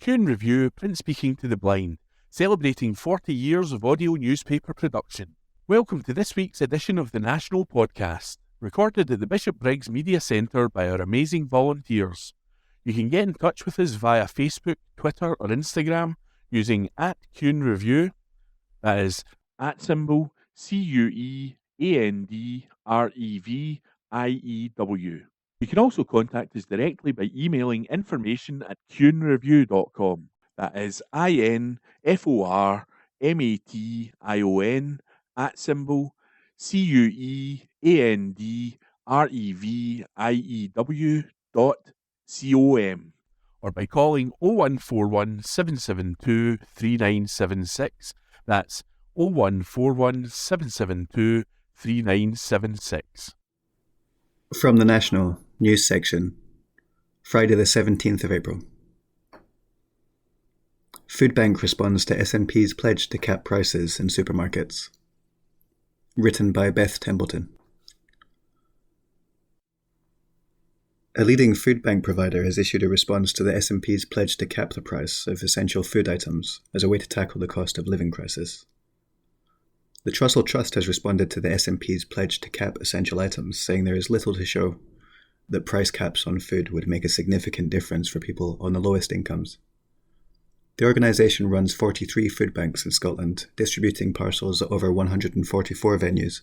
Q Review, print speaking to the blind, celebrating 40 years of audio newspaper production. Welcome to this week's edition of the National Podcast, recorded at the Bishop Briggs Media Centre by our amazing volunteers. You can get in touch with us via Facebook, Twitter or Instagram using @CuneReview, that is @CuandReview. You can also contact us directly by emailing information@cunereview.com. That is INFORMATION@CuandReview.com, or by calling 0141 772 3976. That's 0141 772 3976. From the National News section, Friday the 17th of April. Food Bank responds to SNP's pledge to cap prices in supermarkets. Written by Beth Templeton. A leading food bank provider has issued a response to the SNP's pledge to cap the price of essential food items as a way to tackle the cost of living crisis. The Trussell Trust has responded to the SNP's pledge to cap essential items, saying there is little to show that price caps on food would make a significant difference for people on the lowest incomes. The organisation runs 43 food banks in Scotland, distributing parcels at over 144 venues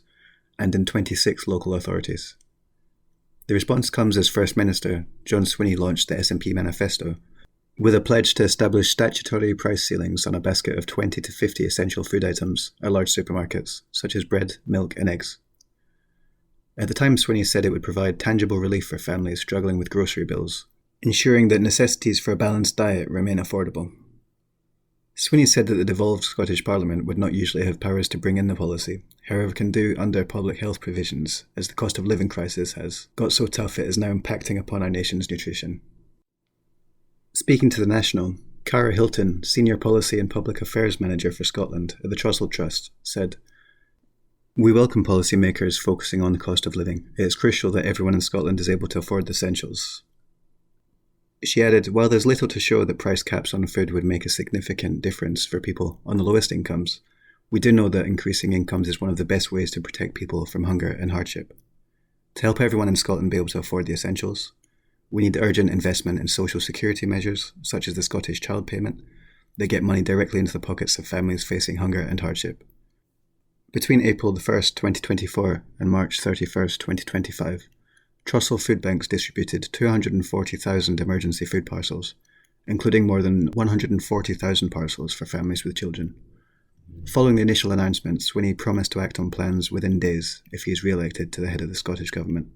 and in 26 local authorities. The response comes as First Minister John Swinney launched the SNP manifesto, with a pledge to establish statutory price ceilings on a basket of 20 to 50 essential food items at large supermarkets, such as bread, milk and eggs. At the time, Swinney said it would provide tangible relief for families struggling with grocery bills, ensuring that necessities for a balanced diet remain affordable. Swinney said that the devolved Scottish Parliament would not usually have powers to bring in the policy, however can do under public health provisions, as the cost of living crisis has got so tough it is now impacting upon our nation's nutrition. Speaking to the National, Cara Hilton, Senior Policy and Public Affairs Manager for Scotland at the Trussell Trust, said, "We welcome policymakers focusing on the cost of living. It is crucial that everyone in Scotland is able to afford the essentials." She added, "While there's little to show that price caps on food would make a significant difference for people on the lowest incomes, we do know that increasing incomes is one of the best ways to protect people from hunger and hardship. To help everyone in Scotland be able to afford the essentials, we need urgent investment in social security measures, such as the Scottish Child Payment, that get money directly into the pockets of families facing hunger and hardship." Between April 1st, 2024 and March 31st, 2025, Trussell Food Banks distributed 240,000 emergency food parcels, including more than 140,000 parcels for families with children. Following the initial announcement, Swinney promised to act on plans within days if he is re-elected to the head of the Scottish Government.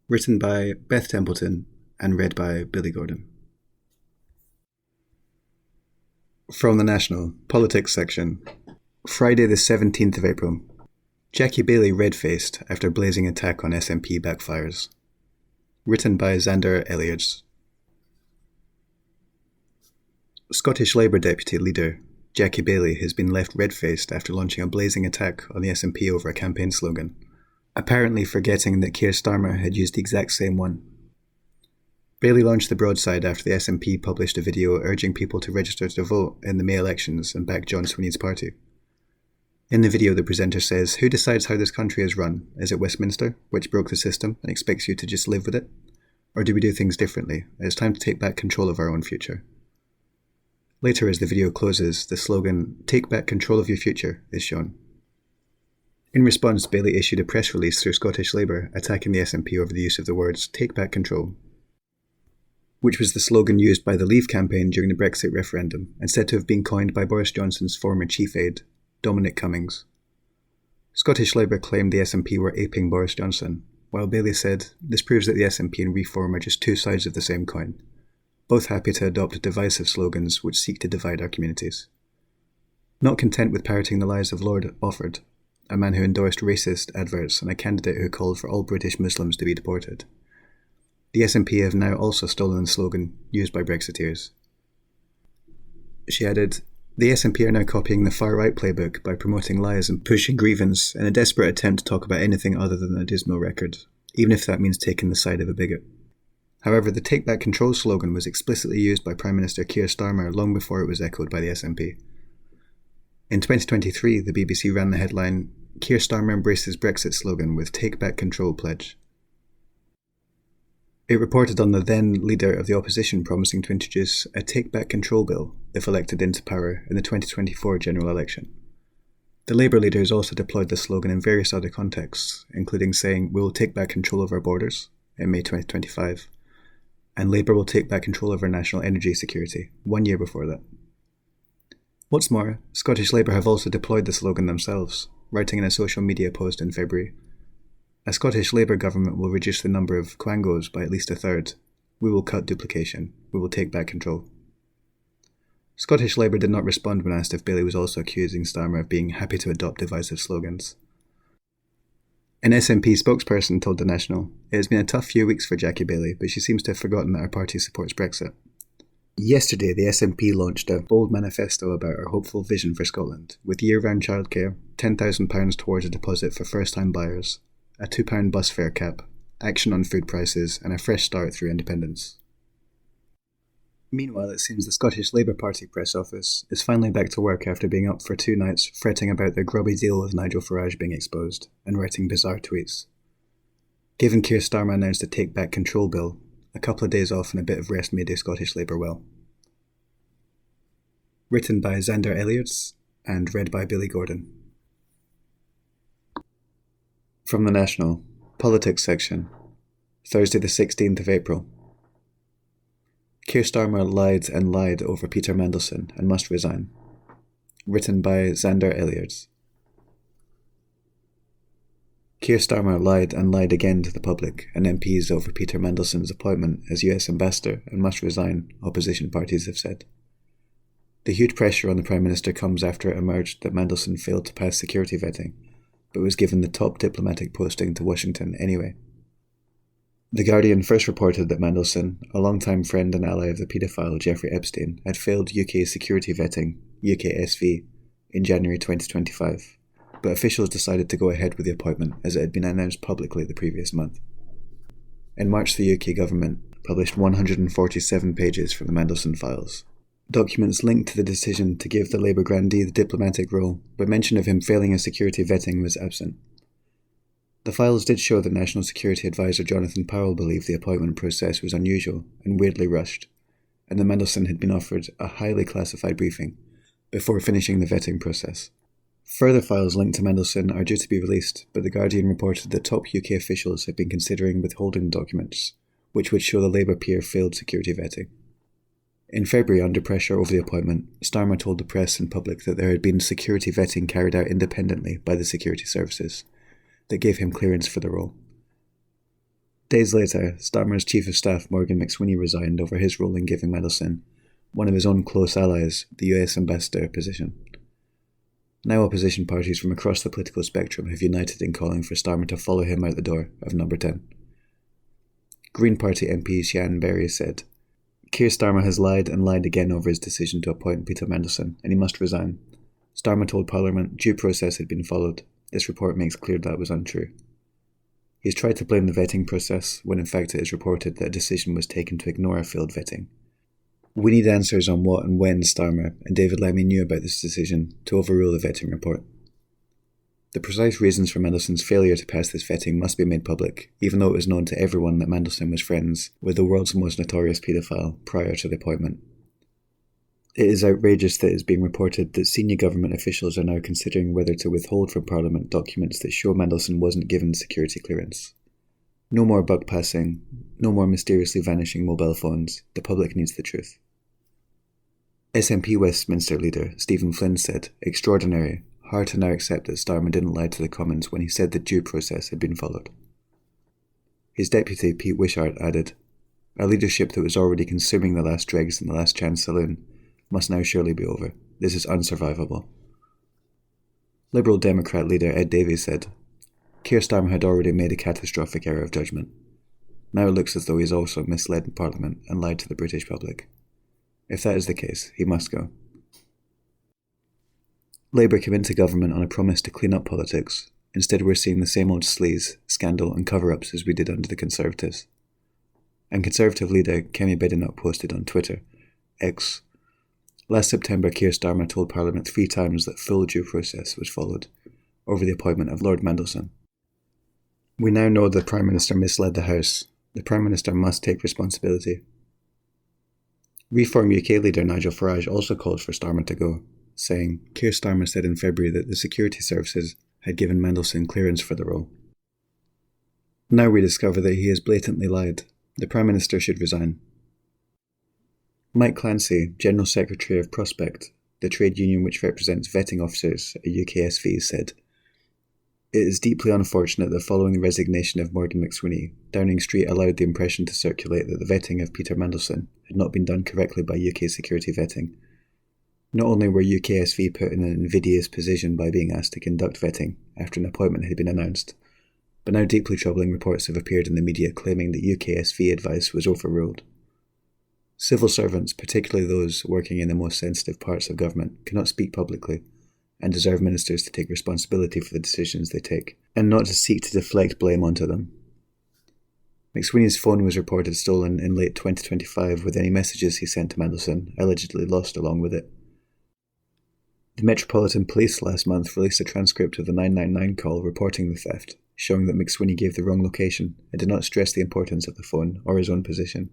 Written by Beth Templeton and read by Billy Gordon. From the National Politics section, Friday the 17th of April. Jackie Baillie red-faced after blazing attack on SNP backfires. Written by Xander Elliards. Scottish Labour Deputy Leader Jackie Baillie has been left red-faced after launching a blazing attack on the SNP over a campaign slogan, apparently forgetting that Keir Starmer had used the exact same one. Baillie launched the broadside after the SNP published a video urging people to register to vote in the May elections and back John Swinney's party. In the video, the presenter says, "Who decides how this country is run? Is it Westminster, which broke the system and expects you to just live with it? Or do we do things differently? It's time to take back control of our own future." Later, as the video closes, the slogan, "Take back control of your future," is shown. In response, Baillie issued a press release through Scottish Labour attacking the SNP over the use of the words "take back control," which was the slogan used by the Leave campaign during the Brexit referendum and said to have been coined by Boris Johnson's former chief aide, Dominic Cummings. Scottish Labour claimed the SNP were aping Boris Johnson, while Baillie said, "This proves that the SNP and Reform are just two sides of the same coin, both happy to adopt divisive slogans which seek to divide our communities." Not content with parroting the lies of Lord Offord, a man who endorsed racist adverts and a candidate who called for all British Muslims to be deported, the SNP have now also stolen the slogan used by Brexiteers. She added, "The SNP are now copying the far-right playbook by promoting lies and pushing grievance in a desperate attempt to talk about anything other than a dismal record, even if that means taking the side of a bigot. However, the Take Back Control slogan was explicitly used by Prime Minister Keir Starmer long before it was echoed by the SNP. In 2023, the BBC ran the headline, "Keir Starmer embraces Brexit slogan with Take Back Control pledge." It reported on the then leader of the opposition promising to introduce a Take Back Control bill if elected into power in the 2024 general election. The Labour leaders also deployed the slogan in various other contexts, including saying, "We will take back control of our borders" in May 2025, and Labour will take back control of our national energy security 1 year before that. What's more, Scottish Labour have also deployed the slogan themselves, writing in a social media post in February, "A Scottish Labour government will reduce the number of quangos by at least a third. We will cut duplication. We will take back control." Scottish Labour did not respond when asked if Bailey was also accusing Starmer of being happy to adopt divisive slogans. An SNP spokesperson told The National, "It has been a tough few weeks for Jackie Bailey, but she seems to have forgotten that our party supports Brexit." Yesterday, the SNP launched a bold manifesto about our hopeful vision for Scotland, with year-round childcare, £10,000 towards a deposit for first-time buyers, a £2 bus fare cap, action on food prices, and a fresh start through independence. Meanwhile, it seems the Scottish Labour Party press office is finally back to work after being up for 2 nights fretting about their grubby deal with Nigel Farage being exposed and writing bizarre tweets. Given Keir Starmer announced a Take Back Control bill, a couple of days off and a bit of rest made the Scottish Labour well. Written by Xander Elliots and read by Billy Gordon. From The National, Politics section, Thursday the 16th of April. Keir Starmer lied and lied over Peter Mandelson and must resign. Written by Xander Elliots. Keir Starmer lied and lied again to the public and MPs over Peter Mandelson's appointment as US Ambassador and must resign, opposition parties have said. The huge pressure on the Prime Minister comes after it emerged that Mandelson failed to pass security vetting, but was given the top diplomatic posting to Washington anyway. The Guardian first reported that Mandelson, a longtime friend and ally of the paedophile Jeffrey Epstein, had failed UK security vetting, UKSV, in January 2025, but officials decided to go ahead with the appointment as it had been announced publicly the previous month. In March, the UK government published 147 pages from the Mandelson files. Documents linked to the decision to give the Labour grandee the diplomatic role, but mention of him failing a security vetting was absent. The files did show that National Security Advisor Jonathan Powell believed the appointment process was unusual and weirdly rushed, and that Mandelson had been offered a highly classified briefing before finishing the vetting process. Further files linked to Mandelson are due to be released, but The Guardian reported that top UK officials had been considering withholding documents, which would show the Labour peer failed security vetting. In February, under pressure over the appointment, Starmer told the press and public that there had been security vetting carried out independently by the security services that gave him clearance for the role. Days later, Starmer's Chief of Staff Morgan McSweeney resigned over his role in giving Mandelson, one of his own close allies, the US Ambassador position. Now opposition parties from across the political spectrum have united in calling for Starmer to follow him out the door of number 10. Green Party MP Sian Berry said, "Keir Starmer has lied and lied again over his decision to appoint Peter Mandelson, and he must resign. Starmer told Parliament due process had been followed. This report makes clear that was untrue. He's tried to blame the vetting process, when in fact it is reported that a decision was taken to ignore a failed vetting. We need answers on what and when Starmer and David Lemmy knew about this decision to overrule the vetting report. The precise reasons for Mandelson's failure to pass this vetting must be made public, even though it was known to everyone that Mandelson was friends with the world's most notorious paedophile prior to the appointment. It is outrageous that it is being reported that senior government officials are now considering whether to withhold from Parliament documents that show Mandelson wasn't given security clearance. No more bug passing, no more mysteriously vanishing mobile phones. The public needs the truth." SNP Westminster leader Stephen Flynn said, "Extraordinary. Hard to now accept that Starmer didn't lie to the Commons when he said the due process had been followed." His deputy, Pete Wishart, added, "A leadership that was already consuming the last dregs in the Last Chance saloon must now surely be over. This is unsurvivable." Liberal Democrat leader Ed Davies said, "Keir Starmer had already made a catastrophic error of judgment. Now it looks as though he's also misled Parliament and lied to the British public. If that is the case, he must go." Labour came into government on a promise to clean up politics. Instead, we're seeing the same old sleaze, scandal and cover-ups as we did under the Conservatives. And Conservative leader Kemi Badenoch posted on Twitter, X, last September Keir Starmer told Parliament 3 times that full due process was followed over the appointment of Lord Mandelson. We now know the Prime Minister misled the House. The Prime Minister must take responsibility. Reform UK leader Nigel Farage also called for Starmer to go, saying, Keir Starmer said in February that the security services had given Mandelson clearance for the role. Now we discover that he has blatantly lied. The Prime Minister should resign. Mike Clancy, General Secretary of Prospect, the trade union which represents vetting officers at UKSV, said, It is deeply unfortunate that following the resignation of Morgan McSweeney, Downing Street allowed the impression to circulate that the vetting of Peter Mandelson had not been done correctly by UK security vetting. Not only were UKSV put in an invidious position by being asked to conduct vetting after an appointment had been announced, but now deeply troubling reports have appeared in the media claiming that UKSV advice was overruled. Civil servants, particularly those working in the most sensitive parts of government, cannot speak publicly and deserve ministers to take responsibility for the decisions they take, and not to seek to deflect blame onto them. McSweeney's phone was reported stolen in late 2025 with any messages he sent to Mandelson allegedly lost along with it. The Metropolitan Police last month released a transcript of the 999 call reporting the theft, showing that McSweeney gave the wrong location and did not stress the importance of the phone or his own position.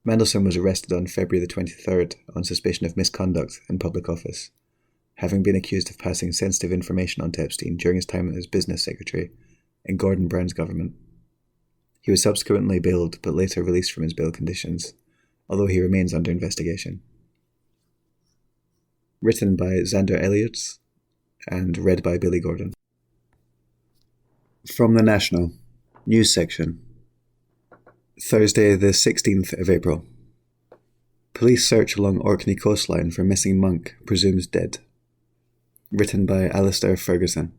Mandelson was arrested on February the 23rd on suspicion of misconduct in public office, having been accused of passing sensitive information on Epstein during his time as business secretary in Gordon Brown's government. He was subsequently bailed but later released from his bail conditions, although he remains under investigation. Written by Xander Elliots and read by Billy Gordon. From the National News section. Thursday the 16th of April. Police search along Orkney coastline for missing monk presumed dead. Written by Alistair Ferguson.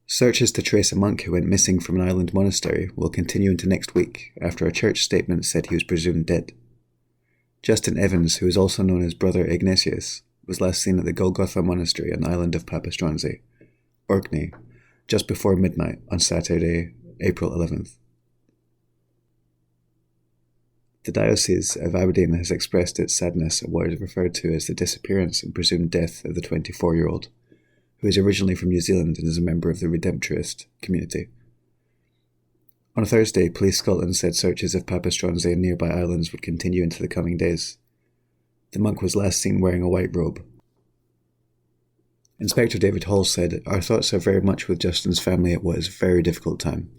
Searches to trace a monk who went missing from an island monastery will continue into next week after a church statement said he was presumed dead. Justin Evans, who is also known as Brother Ignatius, was last seen at the Golgotha Monastery on the island of Papastranzi, Orkney, just before midnight on Saturday, April 11th. The Diocese of Aberdeen has expressed its sadness at what is referred to as the disappearance and presumed death of the 24-year-old, who is originally from New Zealand and is a member of the Redemptorist community. On Thursday, Police Scotland said searches of Papastranzi and nearby islands would continue into the coming days. The monk was last seen wearing a white robe. Inspector David Hall said, Our thoughts are very much with Justin's family at what is a very difficult time.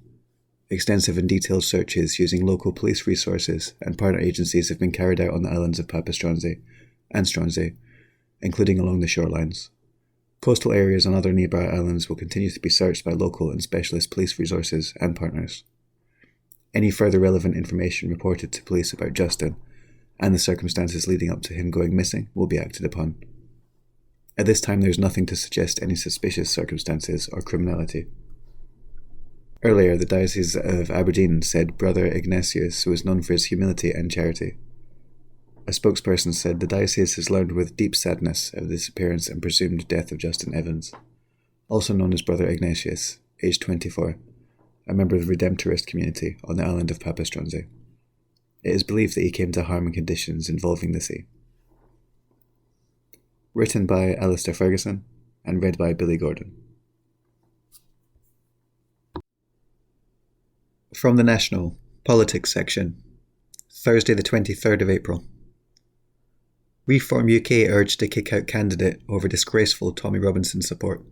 Extensive and detailed searches using local police resources and partner agencies have been carried out on the islands of Papastranzi and Stranzi, including along the shorelines. Coastal areas on other nearby islands will continue to be searched by local and specialist police resources and partners. Any further relevant information reported to police about Justin and the circumstances leading up to him going missing will be acted upon. At this time, there is nothing to suggest any suspicious circumstances or criminality. Earlier, the Diocese of Aberdeen said Brother Ignatius was known for his humility and charity. A spokesperson said the diocese has learned with deep sadness of the disappearance and presumed death of Justin Evans, also known as Brother Ignatius, aged 24, a member of the Redemptorist community on the island of Papastranzi. It is believed that he came to harm in conditions involving the sea. Written by Alistair Ferguson and read by Billy Gordon. From the National Politics section. Thursday the 23rd of April. Reform UK urged to kick out candidate over disgraceful Tommy Robinson support.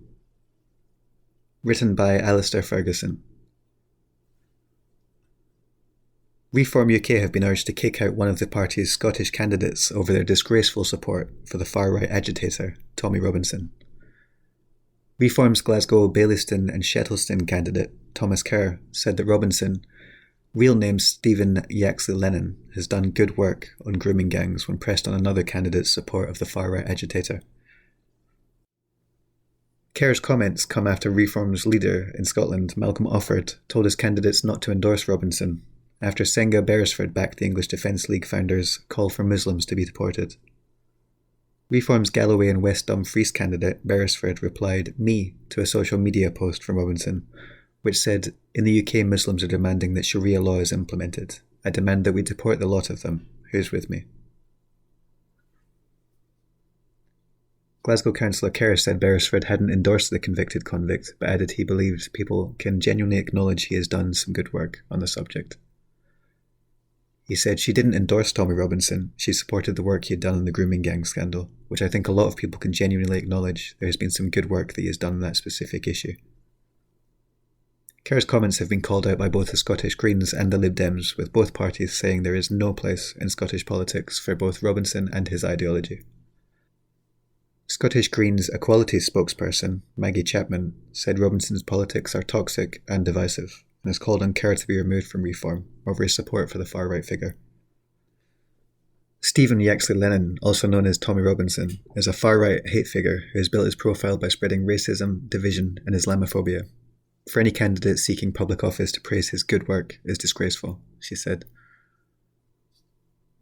Written by Alistair Ferguson. Reform UK have been urged to kick out one of the party's Scottish candidates over their disgraceful support for the far-right agitator, Tommy Robinson. Reform's Glasgow, Baillieston and Shettleston candidate, Thomas Kerr, said that Robinson, real name Stephen Yaxley Lennon, has done good work on grooming gangs when pressed on another candidate's support of the far-right agitator. Kerr's comments come after Reform's leader in Scotland, Malcolm Offord, told his candidates not to endorse Robinson, after Senga Beresford backed the English Defence League founders' call for Muslims to be deported. Reform's Galloway and West Dumfries candidate, Beresford, replied "me" to a social media post from Robinson, which said, "In the UK, Muslims are demanding that Sharia law is implemented. I demand that we deport the lot of them. Who's with me?" Glasgow Councillor Kerr said Beresford hadn't endorsed the convicted convict, but added he believed people can genuinely acknowledge he has done some good work on the subject. He said she didn't endorse Tommy Robinson, she supported the work he had done in the grooming gang scandal, which I think a lot of people can genuinely acknowledge there has been some good work that he has done on that specific issue. Kerr's comments have been called out by both the Scottish Greens and the Lib Dems, with both parties saying there is no place in Scottish politics for both Robinson and his ideology. Scottish Greens Equality spokesperson Maggie Chapman said Robinson's politics are toxic and divisive, and has called on Kerr to be removed from Reform over his support for the far-right figure. Stephen Yaxley Lennon, also known as Tommy Robinson, is a far-right hate figure who has built his profile by spreading racism, division and Islamophobia. For any candidate seeking public office to praise his good work is disgraceful, she said.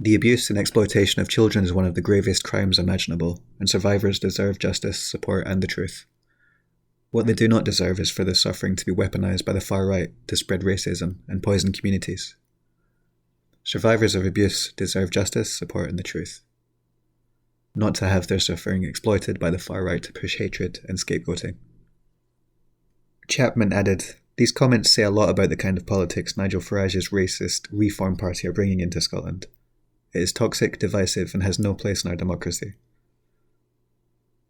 The abuse and exploitation of children is one of the gravest crimes imaginable, and survivors deserve justice, support and the truth. What they do not deserve is for their suffering to be weaponized by the far right to spread racism and poison communities. Survivors of abuse deserve justice, support and the truth. Not to have their suffering exploited by the far right to push hatred and scapegoating. Chapman added, "These comments say a lot about the kind of politics Nigel Farage's racist Reform Party are bringing into Scotland. It is toxic, divisive, and has no place in our democracy.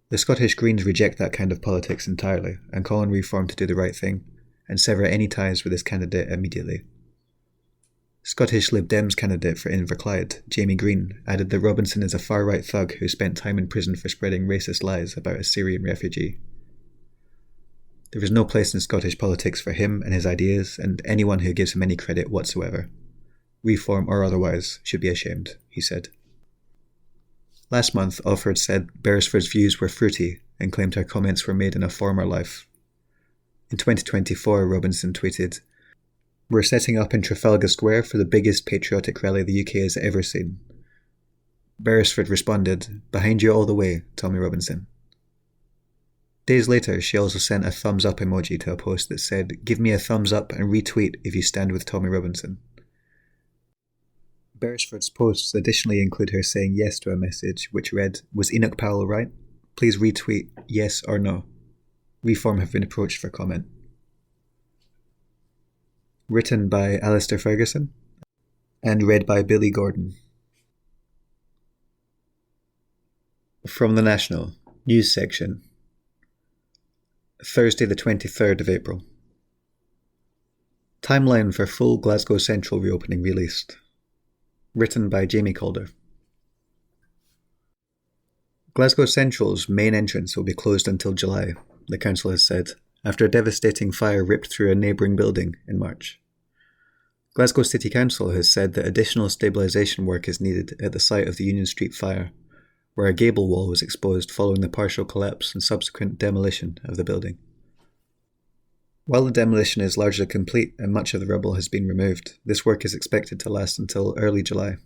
The Scottish Greens reject that kind of politics entirely and call on Reform to do the right thing and sever any ties with this candidate immediately." Scottish Lib Dems candidate for Inverclyde, Jamie Green, added that Robinson is a far-right thug who spent time in prison for spreading racist lies about a Syrian refugee. There is no place in Scottish politics for him and his ideas, and anyone who gives him any credit whatsoever. Reform or otherwise should be ashamed, he said. Last month, Alford said Beresford's views were fruity and claimed her comments were made in a former life. In 2024, Robinson tweeted, "We're setting up in Trafalgar Square for the biggest patriotic rally the UK has ever seen." Beresford responded, "Behind you all the way, Tommy Robinson." Days later, she also sent a thumbs up emoji to a post that said, "Give me a thumbs up and retweet if you stand with Tommy Robinson." Beresford's posts additionally include her saying yes to a message which read, "Was Enoch Powell right? Please retweet yes or no. Reform have been approached for comment." Written by Alistair Ferguson and read by Billy Gordon. From the National News section. Thursday the 23rd of April. Timeline for full Glasgow Central reopening released. Written by Jamie Calder. Glasgow Central's main entrance will be closed until July, the council has said, after a devastating fire ripped through a neighbouring building in March. Glasgow City Council has said that additional stabilisation work is needed at the site of the Union Street fire, where a gable wall was exposed following the partial collapse and subsequent demolition of the building. While the demolition is largely complete and much of the rubble has been removed, this work is expected to last until early July.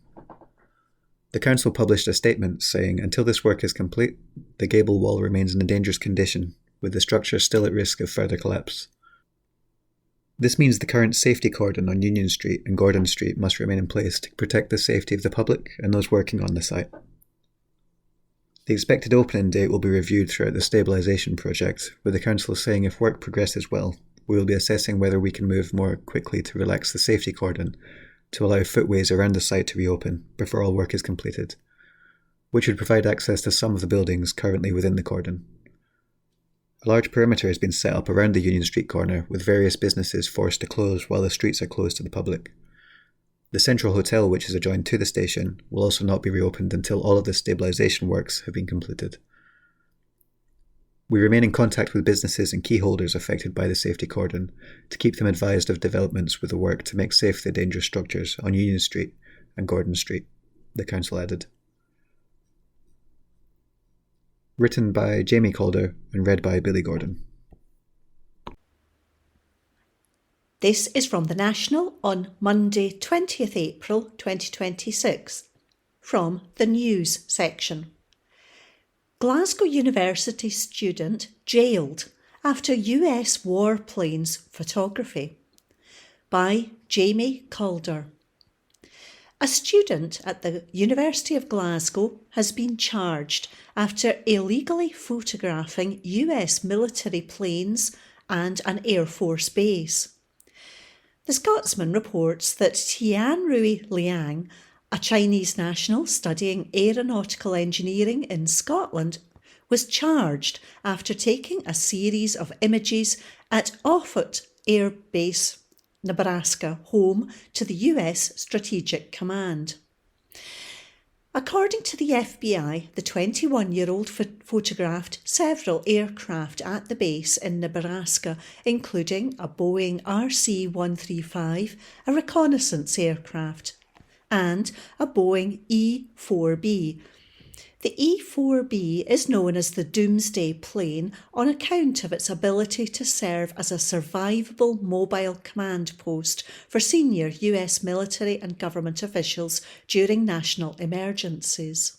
The council published a statement saying, "Until this work is complete, the gable wall remains in a dangerous condition, with the structure still at risk of further collapse." This means the current safety cordon on Union Street and Gordon Street must remain in place to protect the safety of the public and those working on the site. The expected opening date will be reviewed throughout the stabilisation project, with the council saying if work progresses well, we will be assessing whether we can move more quickly to relax the safety cordon to allow footways around the site to reopen before all work is completed, which would provide access to some of the buildings currently within the cordon. A large perimeter has been set up around the Union Street corner, with various businesses forced to close while the streets are closed to the public. The Central Hotel, which is adjoined to the station, will also not be reopened until all of the stabilisation works have been completed. We remain in contact with businesses and key holders affected by the safety cordon to keep them advised of developments with the work to make safe the dangerous structures on Union Street and Gordon Street, the council added. Written by Jamie Calder and read by Billy Gordon. This is from The National on Monday, 20th April 2026, from the News section. Glasgow University student jailed after US warplanes photography by Jamie Calder. A student at the University of Glasgow has been charged after illegally photographing US military planes and an Air Force base. The Scotsman reports that Tianrui Liang, a Chinese national studying aeronautical engineering in Scotland, was charged after taking a series of images at Offutt Air Base, Nebraska, home to the US Strategic Command. According to the FBI, the 21-year-old photographed several aircraft at the base in Nebraska, including a Boeing RC-135, a reconnaissance aircraft, and a Boeing E-4B. The E-4B is known as the Doomsday Plane on account of its ability to serve as a survivable mobile command post for senior US military and government officials during national emergencies.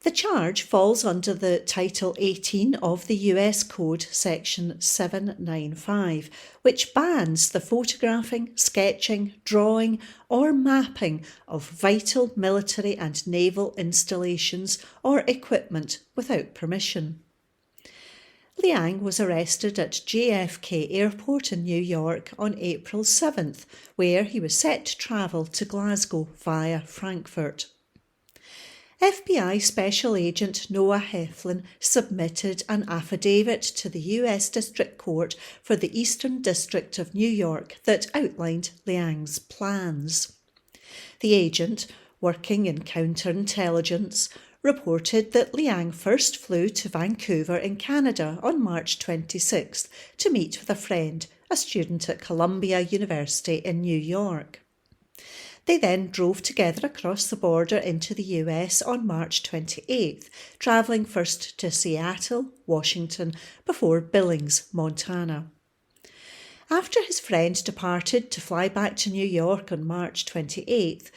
The charge falls under the Title 18 of the US Code Section 795, which bans the photographing, sketching, drawing or mapping of vital military and naval installations or equipment without permission. Liang was arrested at JFK Airport in New York on April 7th, where he was set to travel to Glasgow via Frankfurt. FBI Special Agent Noah Heflin submitted an affidavit to the US District Court for the Eastern District of New York that outlined Liang's plans. The agent, working in counterintelligence, reported that Liang first flew to Vancouver in Canada on March 26th to meet with a friend, a student at Columbia University in New York. They then drove together across the border into the US on March 28th, travelling first to Seattle, Washington, before Billings, Montana. After his friend departed to fly back to New York on March 28th,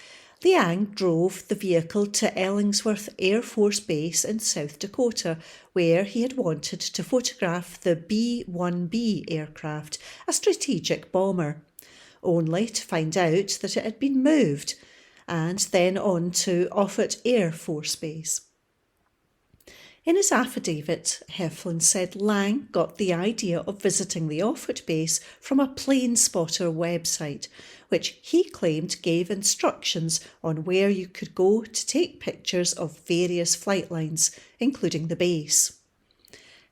Liang drove the vehicle to Ellsworth Air Force Base in South Dakota, where he had wanted to photograph the B-1B aircraft, a strategic bomber, only to find out that it had been moved, and then on to Offutt Air Force Base. In his affidavit, Heflin said Liang got the idea of visiting the Offutt base from a plane spotter website, which he claimed gave instructions on where you could go to take pictures of various flight lines, including the base.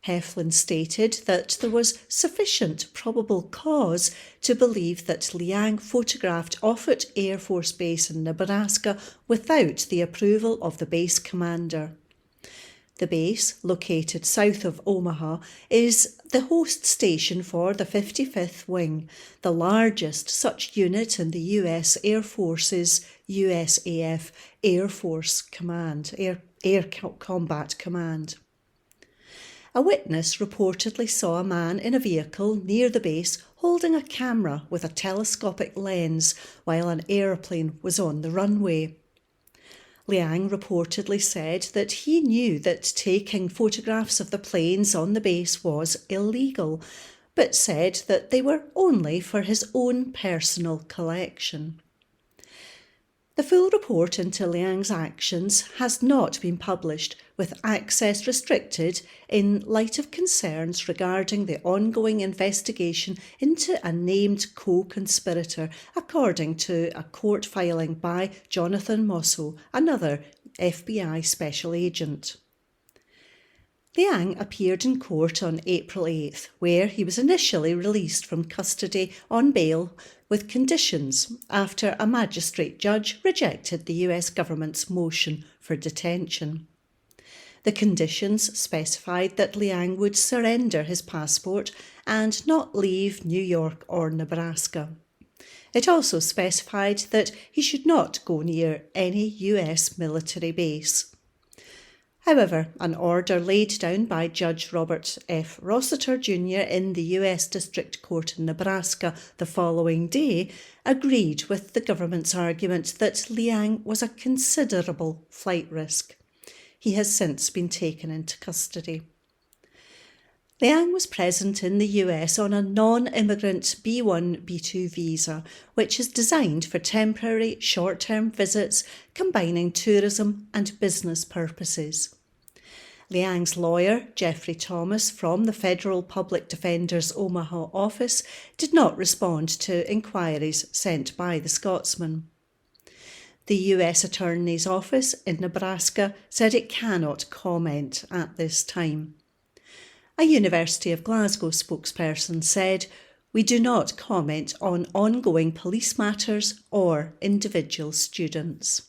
Heflin stated that there was sufficient probable cause to believe that Liang photographed Offutt Air Force Base in Nebraska without the approval of the base commander. The base, located south of Omaha, is the host station for the 55th Wing, the largest such unit in the US Air Force's USAF Air Force Command, Air Combat Command. A witness reportedly saw a man in a vehicle near the base holding a camera with a telescopic lens while an aeroplane was on the runway. Liang reportedly said that he knew that taking photographs of the planes on the base was illegal, but said that they were only for his own personal collection. The full report into Liang's actions has not been published, with access restricted in light of concerns regarding the ongoing investigation into a named co-conspirator, according to a court filing by Jonathan Mosso, another FBI special agent. Liang appeared in court on April 8th, where he was initially released from custody on bail with conditions after a magistrate judge rejected the US government's motion for detention. The conditions specified that Liang would surrender his passport and not leave New York or Nebraska. It also specified that he should not go near any US military base. However, an order laid down by Judge Robert F. Rossiter Jr. in the US District Court in Nebraska the following day agreed with the government's argument that Liang was a considerable flight risk. He has since been taken into custody. Liang was present in the US on a non-immigrant B1, B2 visa, which is designed for temporary short-term visits combining tourism and business purposes. Liang's lawyer, Jeffrey Thomas, from the Federal Public Defender's Omaha office, did not respond to inquiries sent by the Scotsman. The US Attorney's Office in Nebraska said it cannot comment at this time. A University of Glasgow spokesperson said, "We do not comment on ongoing police matters or individual students."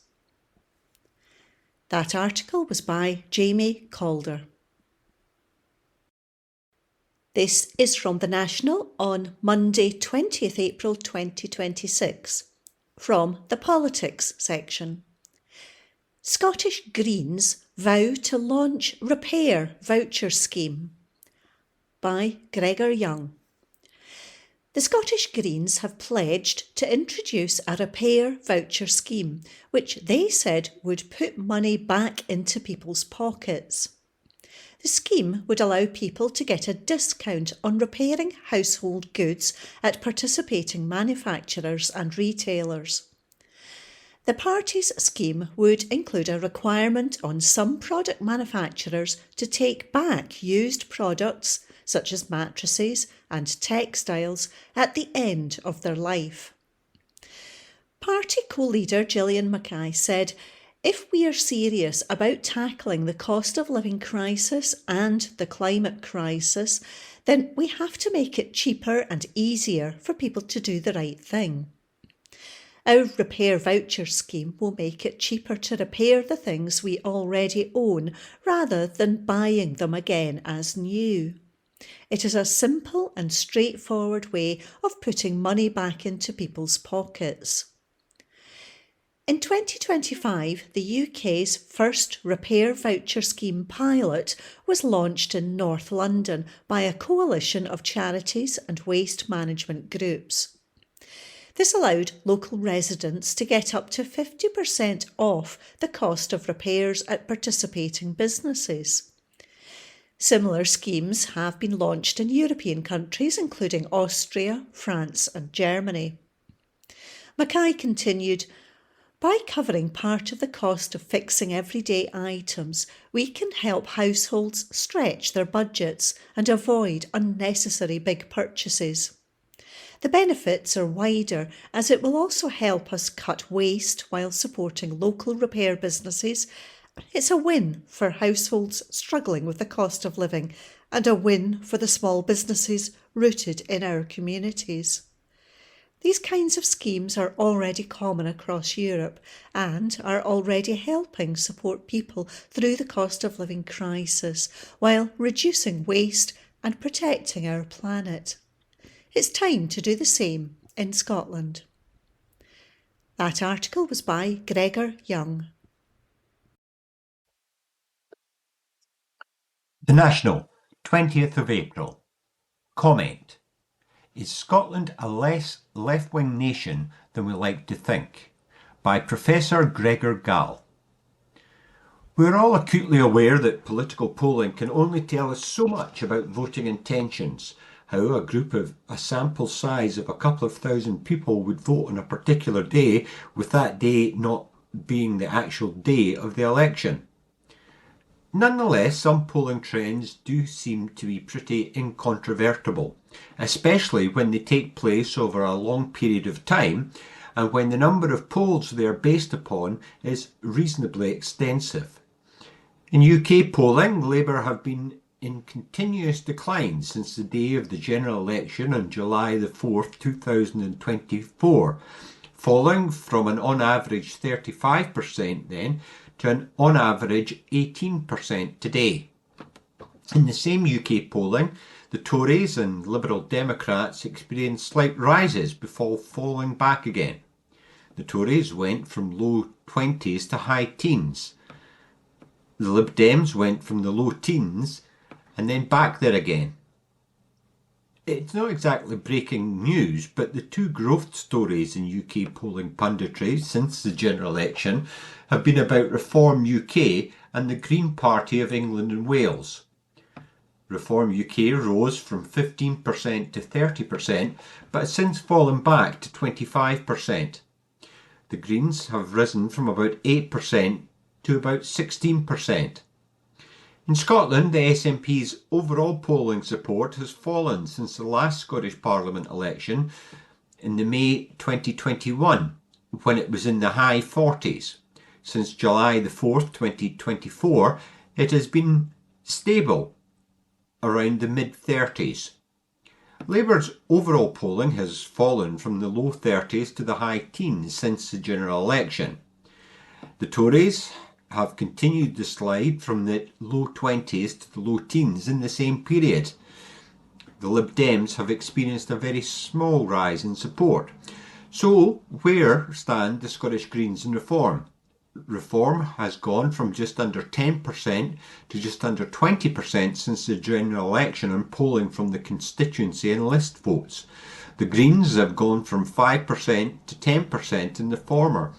That article was by Jamie Calder. This is from The National on Monday, 20th April 2026, from the Politics section. Scottish Greens vow to launch repair voucher scheme, by Gregor Young. The Scottish Greens have pledged to introduce a repair voucher scheme, which they said would put money back into people's pockets. The scheme would allow people to get a discount on repairing household goods at participating manufacturers and retailers. The party's scheme would include a requirement on some product manufacturers to take back used products, such as mattresses and textiles, at the end of their life. Party co-leader Gillian Mackay said, "If we are serious about tackling the cost of living crisis and the climate crisis, then we have to make it cheaper and easier for people to do the right thing. Our repair voucher scheme will make it cheaper to repair the things we already own rather than buying them again as new. It is a simple and straightforward way of putting money back into people's pockets." In 2025, the UK's first repair voucher scheme pilot was launched in North London by a coalition of charities and waste management groups. This allowed local residents to get up to 50% off the cost of repairs at participating businesses. Similar schemes have been launched in European countries, including Austria, France and Germany. Mackay continued, "By covering part of the cost of fixing everyday items, we can help households stretch their budgets and avoid unnecessary big purchases. The benefits are wider, as it will also help us cut waste while supporting local repair businesses. It's a win for households struggling with the cost of living and a win for the small businesses rooted in our communities." These kinds of schemes are already common across Europe and are already helping support people through the cost of living crisis while reducing waste and protecting our planet. It's time to do the same in Scotland. That article was by Gregor Young. The National, 20th of April. Comment. Is Scotland a less left-wing nation than we like to think? By Professor Gregor Gall. We are all acutely aware that political polling can only tell us so much about voting intentions, how a sample size of a couple of thousand people would vote on a particular day, with that day not being the actual day of the election. Nonetheless, some polling trends do seem to be pretty incontrovertible, especially when they take place over a long period of time and when the number of polls they are based upon is reasonably extensive. In UK polling, Labour have been in continuous decline since the day of the general election on July the 4th, 2024, falling from an on average 35% then to an on average 18% today. In the same UK polling, the Tories and Liberal Democrats experienced slight rises before falling back again. The Tories went from low 20s to high teens. The Lib Dems went from the low teens and then back there again. It's not exactly breaking news, but the two growth stories in UK polling punditry since the general election have been about Reform UK and the Green Party of England and Wales. Reform UK rose from 15% to 30%, but has since fallen back to 25%. The Greens have risen from about 8% to about 16%. In Scotland, the SNP's overall polling support has fallen since the last Scottish Parliament election in the May 2021, when it was in the high 40s. Since July the 4th, 2024, it has been stable around the mid-30s. Labour's overall polling has fallen from the low 30s to the high teens since the general election. The Tories have continued to slide from the low 20s to the low teens in the same period. The Lib Dems have experienced a very small rise in support. So, where stand the Scottish Greens in Reform? Reform has gone from just under 10% to just under 20% since the general election on polling from the constituency and list votes. The Greens have gone from 5% to 10% in the former,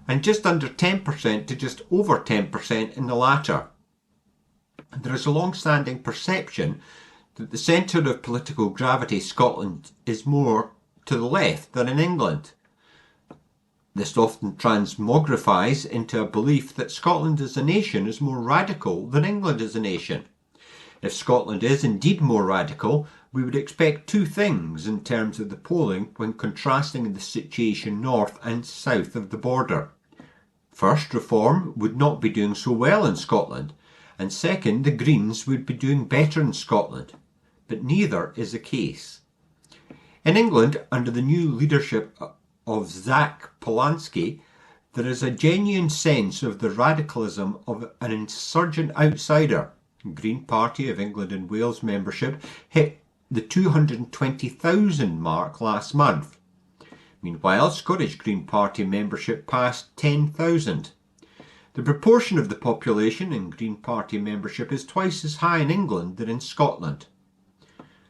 and just under 10% to just over 10% in the latter. There is a long-standing perception that the centre of political gravity, Scotland, is more to the left than in England. This often transmogrifies into a belief that Scotland as a nation is more radical than England as a nation. If Scotland is indeed more radical, we would expect two things in terms of the polling when contrasting the situation north and south of the border. First, Reform would not be doing so well in Scotland, and second, the Greens would be doing better in Scotland. But neither is the case. In England, under the new leadership of Zach Polanski, there is a genuine sense of the radicalism of an insurgent outsider. Green Party of England and Wales membership hit the 220,000 mark last month. Meanwhile, Scottish Green Party membership passed 10,000. The proportion of the population in Green Party membership is twice as high in England than in Scotland.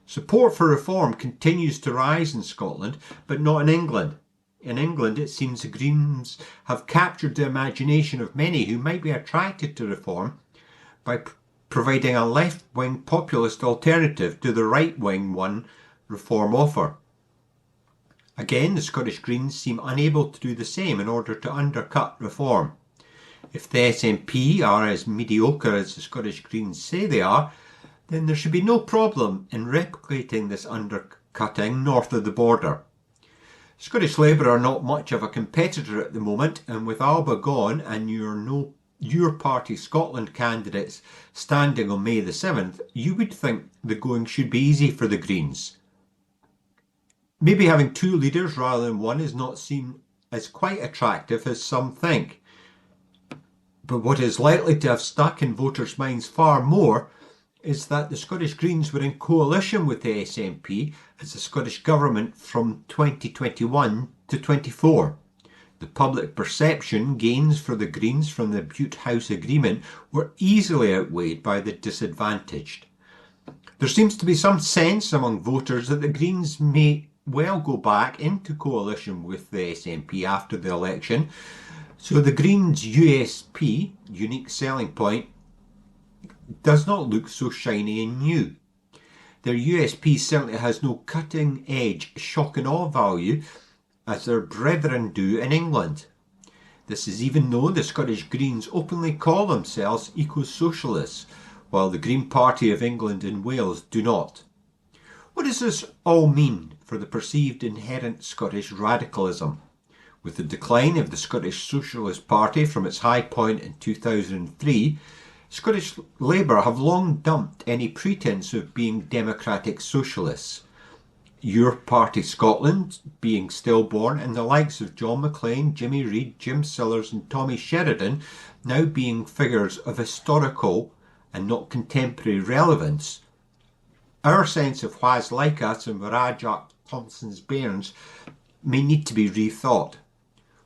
Support for reform continues to rise in Scotland, but not in England. In England, it seems the Greens have captured the imagination of many who might be attracted to reform by providing a left-wing populist alternative to the right-wing one Reform offer. Again, the Scottish Greens seem unable to do the same in order to undercut Reform. If the SNP are as mediocre as the Scottish Greens say they are, then there should be no problem in replicating this undercutting north of the border. Scottish Labour are not much of a competitor at the moment, and with Alba gone and your Party Scotland candidates standing on May the 7th, you would think the going should be easy for the Greens. Maybe having two leaders rather than one is not seen as quite attractive as some think. But what is likely to have stuck in voters' minds far more is that the Scottish Greens were in coalition with the SNP as the Scottish Government from 2021 to 24. The public perception gains for the Greens from the Bute House Agreement were easily outweighed by the disadvantaged. There seems to be some sense among voters that the Greens may well go back into coalition with the SNP after the election, so the Greens' USP, unique selling point, does not look so shiny and new. Their USP certainly has no cutting-edge shock and awe value as their brethren do in England. This is even though the Scottish Greens openly call themselves eco-socialists, while the Green Party of England and Wales do not. What does this all mean for the perceived inherent Scottish radicalism? With the decline of the Scottish Socialist Party from its high point in 2003, Scottish Labour have long dumped any pretence of being democratic socialists. Your Party Scotland being stillborn and the likes of John Maclean, Jimmy Reid, Jim Sillars and Tommy Sheridan now being figures of historical and not contemporary relevance. Our sense of whys like us and Rajak Thompson's bairns may need to be rethought.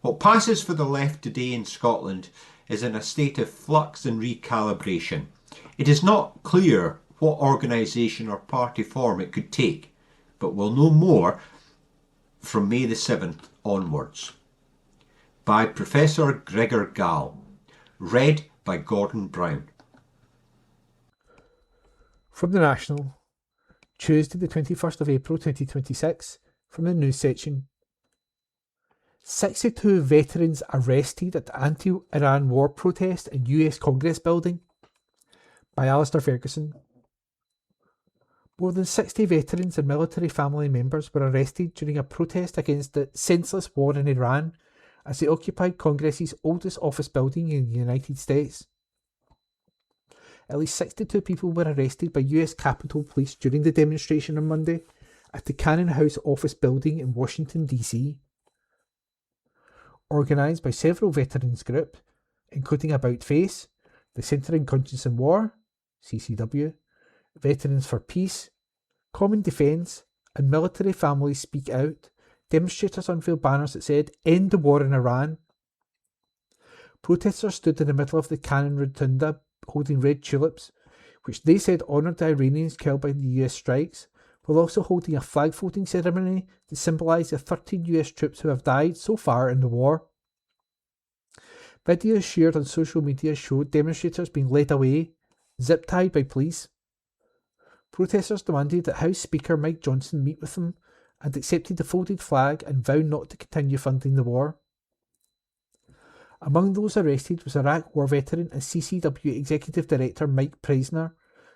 What passes for the left today in Scotland is in a state of flux and recalibration. It is not clear what organisation or party form it could take, but we'll know more from May the 7th onwards. By Professor Gregor Gall. Read by Gordon Brown. From the National, Tuesday the 21st of April 2026, from the news section. 62 veterans arrested at anti-Iran war protest in US Congress building, by Alistair Ferguson. More than 60 veterans and military family members were arrested during a protest against the senseless war in Iran as they occupied Congress's oldest office building in the United States. At least 62 people were arrested by US Capitol Police during the demonstration on Monday at the Cannon House office building in Washington, D.C. Organised by several veterans groups, including About Face, the Centre in Conscience and War, CCW, Veterans for Peace, Common Defence, and Military Families Speak Out, demonstrators unveiled banners that said, "End the war in Iran." Protesters stood in the middle of the Cannon Rotunda holding red tulips, which they said honoured the Iranians killed by the US strikes, while also holding a flag-floating ceremony that symbolised the 13 US troops who have died so far in the war. Videos shared on social media showed demonstrators being led away, zip-tied by police. Protesters demanded that House Speaker Mike Johnson meet with them and accepted the folded flag and vowed not to continue funding the war. Among those arrested was Iraq war veteran and CCW Executive Director Mike Preisner,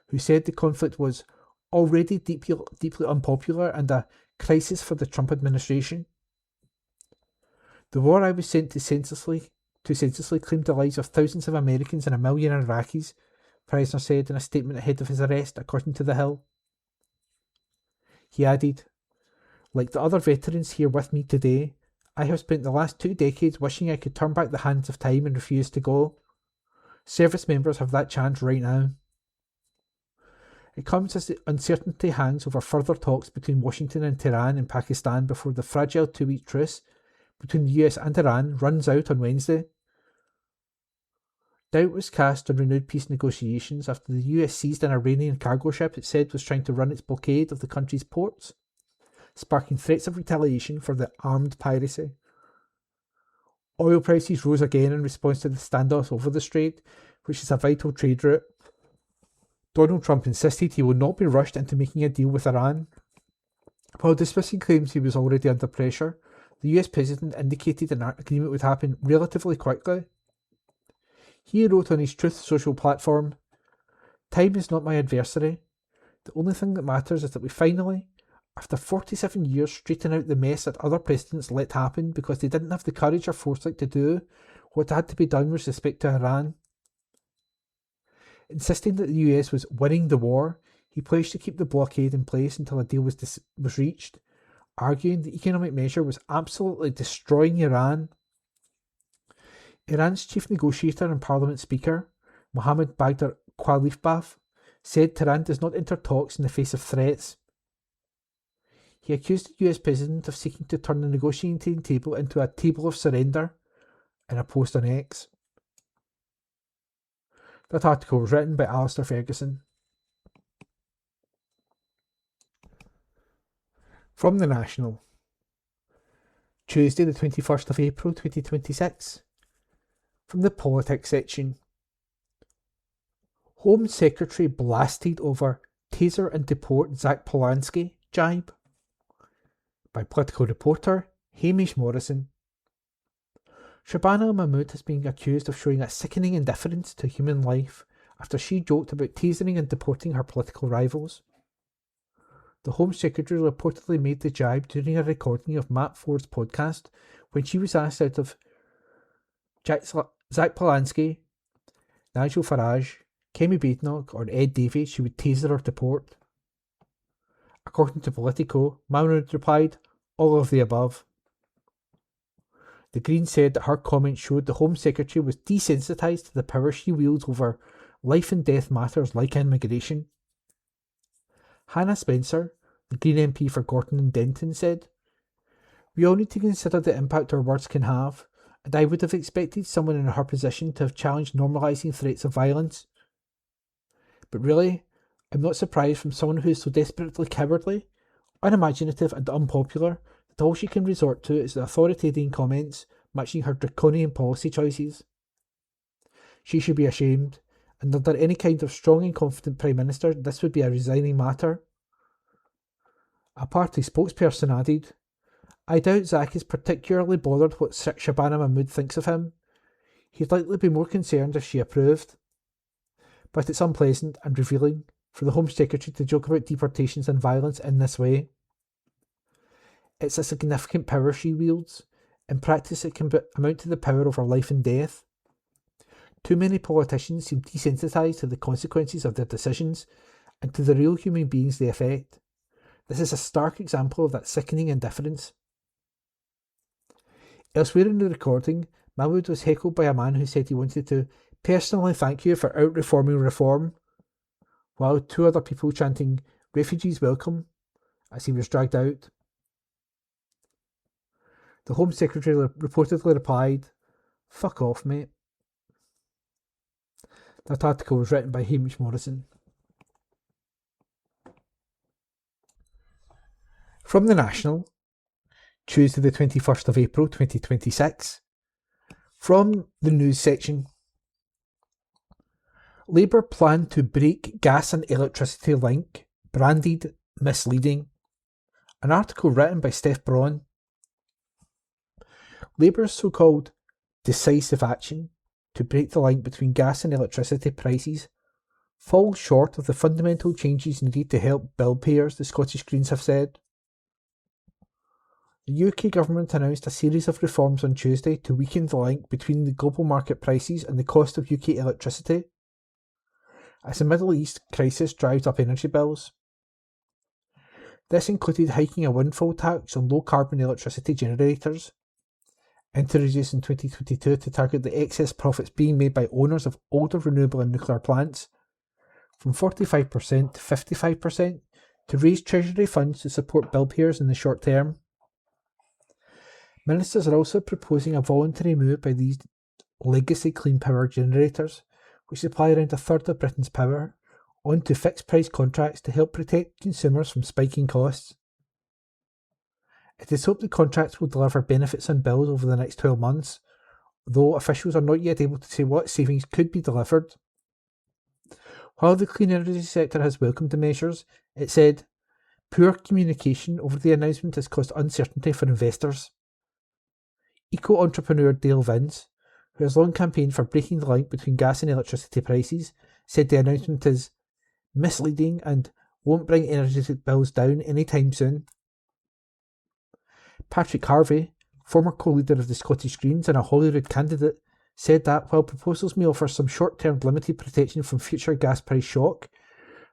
who said the conflict was already deeply unpopular and a crisis for the Trump administration. The war I was sent to senselessly claim the lives of thousands of Americans and 1 million Iraqis, Preisner said in a statement ahead of his arrest, according to The Hill. He added, "Like the other veterans here with me today, I have spent the last 2 decades wishing I could turn back the hands of time and refuse to go. Service members have that chance right now." It comes as the uncertainty hangs over further talks between Washington and Tehran and Pakistan before the fragile 2-week truce between the US and Iran runs out on Wednesday. Doubt was cast on renewed peace negotiations after the US seized an Iranian cargo ship it said was trying to run its blockade of the country's ports, sparking threats of retaliation for the armed piracy. Oil prices rose again in response to the standoff over the strait, which is a vital trade route. Donald Trump insisted he would not be rushed into making a deal with Iran. While dismissing claims he was already under pressure, the US president indicated an agreement would happen relatively quickly. He wrote on his Truth Social platform, "Time is not my adversary. The only thing that matters is that we finally, after 47 years, straighten out the mess that other presidents let happen because they didn't have the courage or foresight to do what had to be done with respect to Iran." Insisting that the US was winning the war, he pledged to keep the blockade in place until a deal was reached, arguing the economic measure was absolutely destroying Iran. Iran's chief negotiator and parliament speaker, Mohammad Baghdad Khalifbaf, said Tehran does not enter talks in the face of threats. He accused the US president of seeking to turn the negotiating table into a table of surrender in a post on X. That article was written by Alistair Ferguson. From the National, Tuesday the 21st of April 2026, from the politics section. Home Secretary blasted over taser and deport Zach Polanski jibe, by political reporter Hamish Morrison. Shabana Mahmood has been accused of showing a sickening indifference to human life after she joked about tasering and deporting her political rivals. The Home Secretary reportedly made the jibe during a recording of Matt Ford's podcast when she was asked out of Zach Polanski, Nigel Farage, Kemi Badenoch or Ed Davey she would taser or deport. According to Politico, Mahmood replied, "All of the above." The Greens said that her comment showed the Home Secretary was desensitised to the power she wields over life and death matters like immigration. Hannah Spencer, the Green MP for Gorton and Denton, said, "We all need to consider the impact our words can have, and I would have expected someone in her position to have challenged normalising threats of violence. But really, I'm not surprised from someone who is so desperately cowardly, unimaginative and unpopular that all she can resort to is the authoritarian comments matching her draconian policy choices. She should be ashamed, and under any kind of strong and confident Prime Minister, this would be a resigning matter. A party spokesperson added, "I doubt Zach is particularly bothered what Shabana Mahmood thinks of him. He'd likely be more concerned if she approved. But it's unpleasant and revealing for the Home Secretary to joke about deportations and violence in this way. It's a significant power she wields. In practice, it can amount to the power over life and death. Too many politicians seem desensitised to the consequences of their decisions and to the real human beings they affect. This is a stark example of that sickening indifference." Elsewhere in the recording, Mahmood was heckled by a man who said he wanted to personally thank you for out-reforming reform, while two other people chanting "Refugees welcome" as he was dragged out. The Home Secretary reportedly replied, "Fuck off, mate." That article was written by Hamish Morrison. From the National, Tuesday the 21st of April 2026. From the news section. Labour plan to break gas and electricity link, branded misleading. An article written by Steph Braun. Labour's so-called decisive action to break the link between gas and electricity prices falls short of the fundamental changes needed to help bill payers, the Scottish Greens have said. The UK government announced a series of reforms on Tuesday to weaken the link between the global market prices and the cost of UK electricity, as the Middle East crisis drives up energy bills. This included hiking a windfall tax on low-carbon electricity generators, introduced in 2022 to target the excess profits being made by owners of older renewable and nuclear plants, from 45% to 55%, to raise Treasury funds to support bill payers in the short term. Ministers are also proposing a voluntary move by these legacy clean power generators, which supply around a third of Britain's power, onto fixed price contracts to help protect consumers from spiking costs. It is hoped the contracts will deliver benefits on bills over the next 12 months, though officials are not yet able to say what savings could be delivered. While the clean energy sector has welcomed the measures, it said, poor communication over the announcement has caused uncertainty for investors. Eco-entrepreneur Dale Vince, who has long campaigned for breaking the link between gas and electricity prices, said the announcement is misleading and won't bring energy bills down anytime soon. Patrick Harvey, former co-leader of the Scottish Greens and a Holyrood candidate, said that while proposals may offer some short-term limited protection from future gas price shock,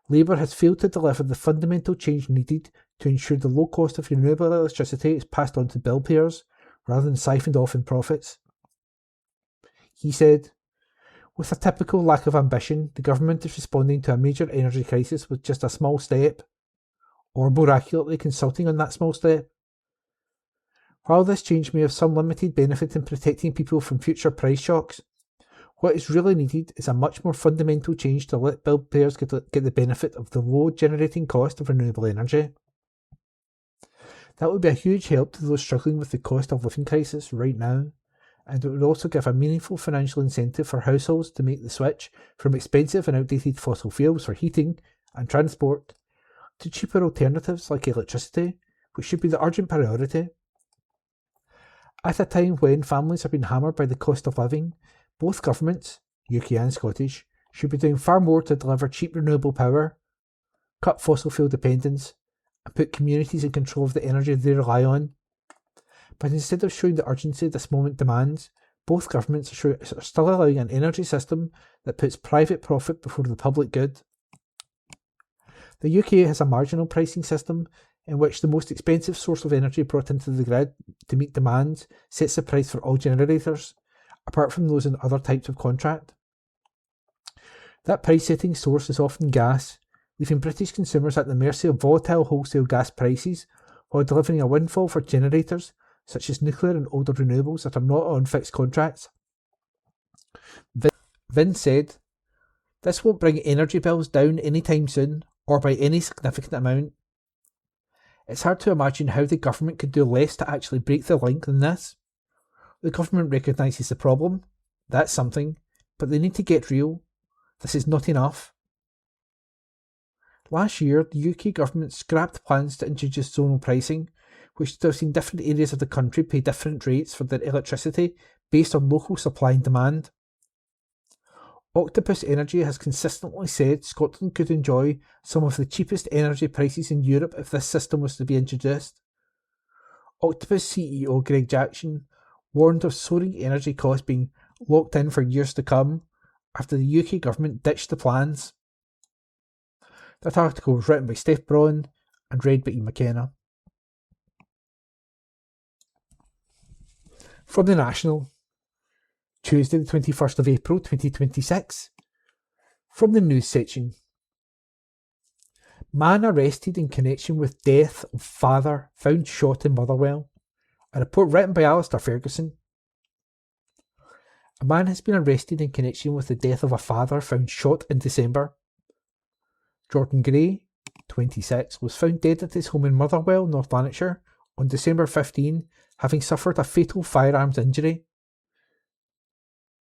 Labour has failed to deliver the fundamental change needed to ensure the low cost of renewable electricity is passed on to bill payers, rather than siphoned off in profits. He said, with a typical lack of ambition, the government is responding to a major energy crisis with just a small step, or more accurately, consulting on that small step. While this change may have some limited benefit in protecting people from future price shocks, what is really needed is a much more fundamental change to let bill payers get the benefit of the low generating cost of renewable energy. That would be a huge help to those struggling with the cost of living crisis right now, and it would also give a meaningful financial incentive for households to make the switch from expensive and outdated fossil fuels for heating and transport to cheaper alternatives like electricity, which should be the urgent priority. At a time when families are being hammered by the cost of living, both governments, UK and Scottish, should be doing far more to deliver cheap renewable power, cut fossil fuel dependence, and put communities in control of the energy they rely on. But instead of showing the urgency this moment demands, both governments are still allowing an energy system that puts private profit before the public good. The UK has a marginal pricing system in which the most expensive source of energy brought into the grid to meet demands sets the price for all generators, apart from those in other types of contract. That price-setting source is often gas, leaving British consumers at the mercy of volatile wholesale gas prices while delivering a windfall for generators such as nuclear and older renewables that are not on fixed contracts. Vin said, "This won't bring energy bills down anytime soon, or by any significant amount. It's hard to imagine how the government could do less to actually break the link than this. The government recognises the problem, that's something, but they need to get real. This is not enough. Last year, the UK government scrapped plans to introduce zonal pricing, which would have seen different areas of the country pay different rates for their electricity based on local supply and demand. Octopus Energy has consistently said Scotland could enjoy some of the cheapest energy prices in Europe if this system was to be introduced. Octopus CEO Greg Jackson warned of soaring energy costs being locked in for years to come after the UK government ditched the plans. That article was written by Steph Braun and read by Ian McKenna. From the National, Tuesday the 21st of April 2026. From the news section. Man arrested in connection with death of father found shot in Motherwell. A report written by Alistair Ferguson. A man has been arrested in connection with the death of a father found shot in December. Jordan Gray, 26, was found dead at his home in Motherwell, North Lanarkshire, on December 15, having suffered a fatal firearms injury.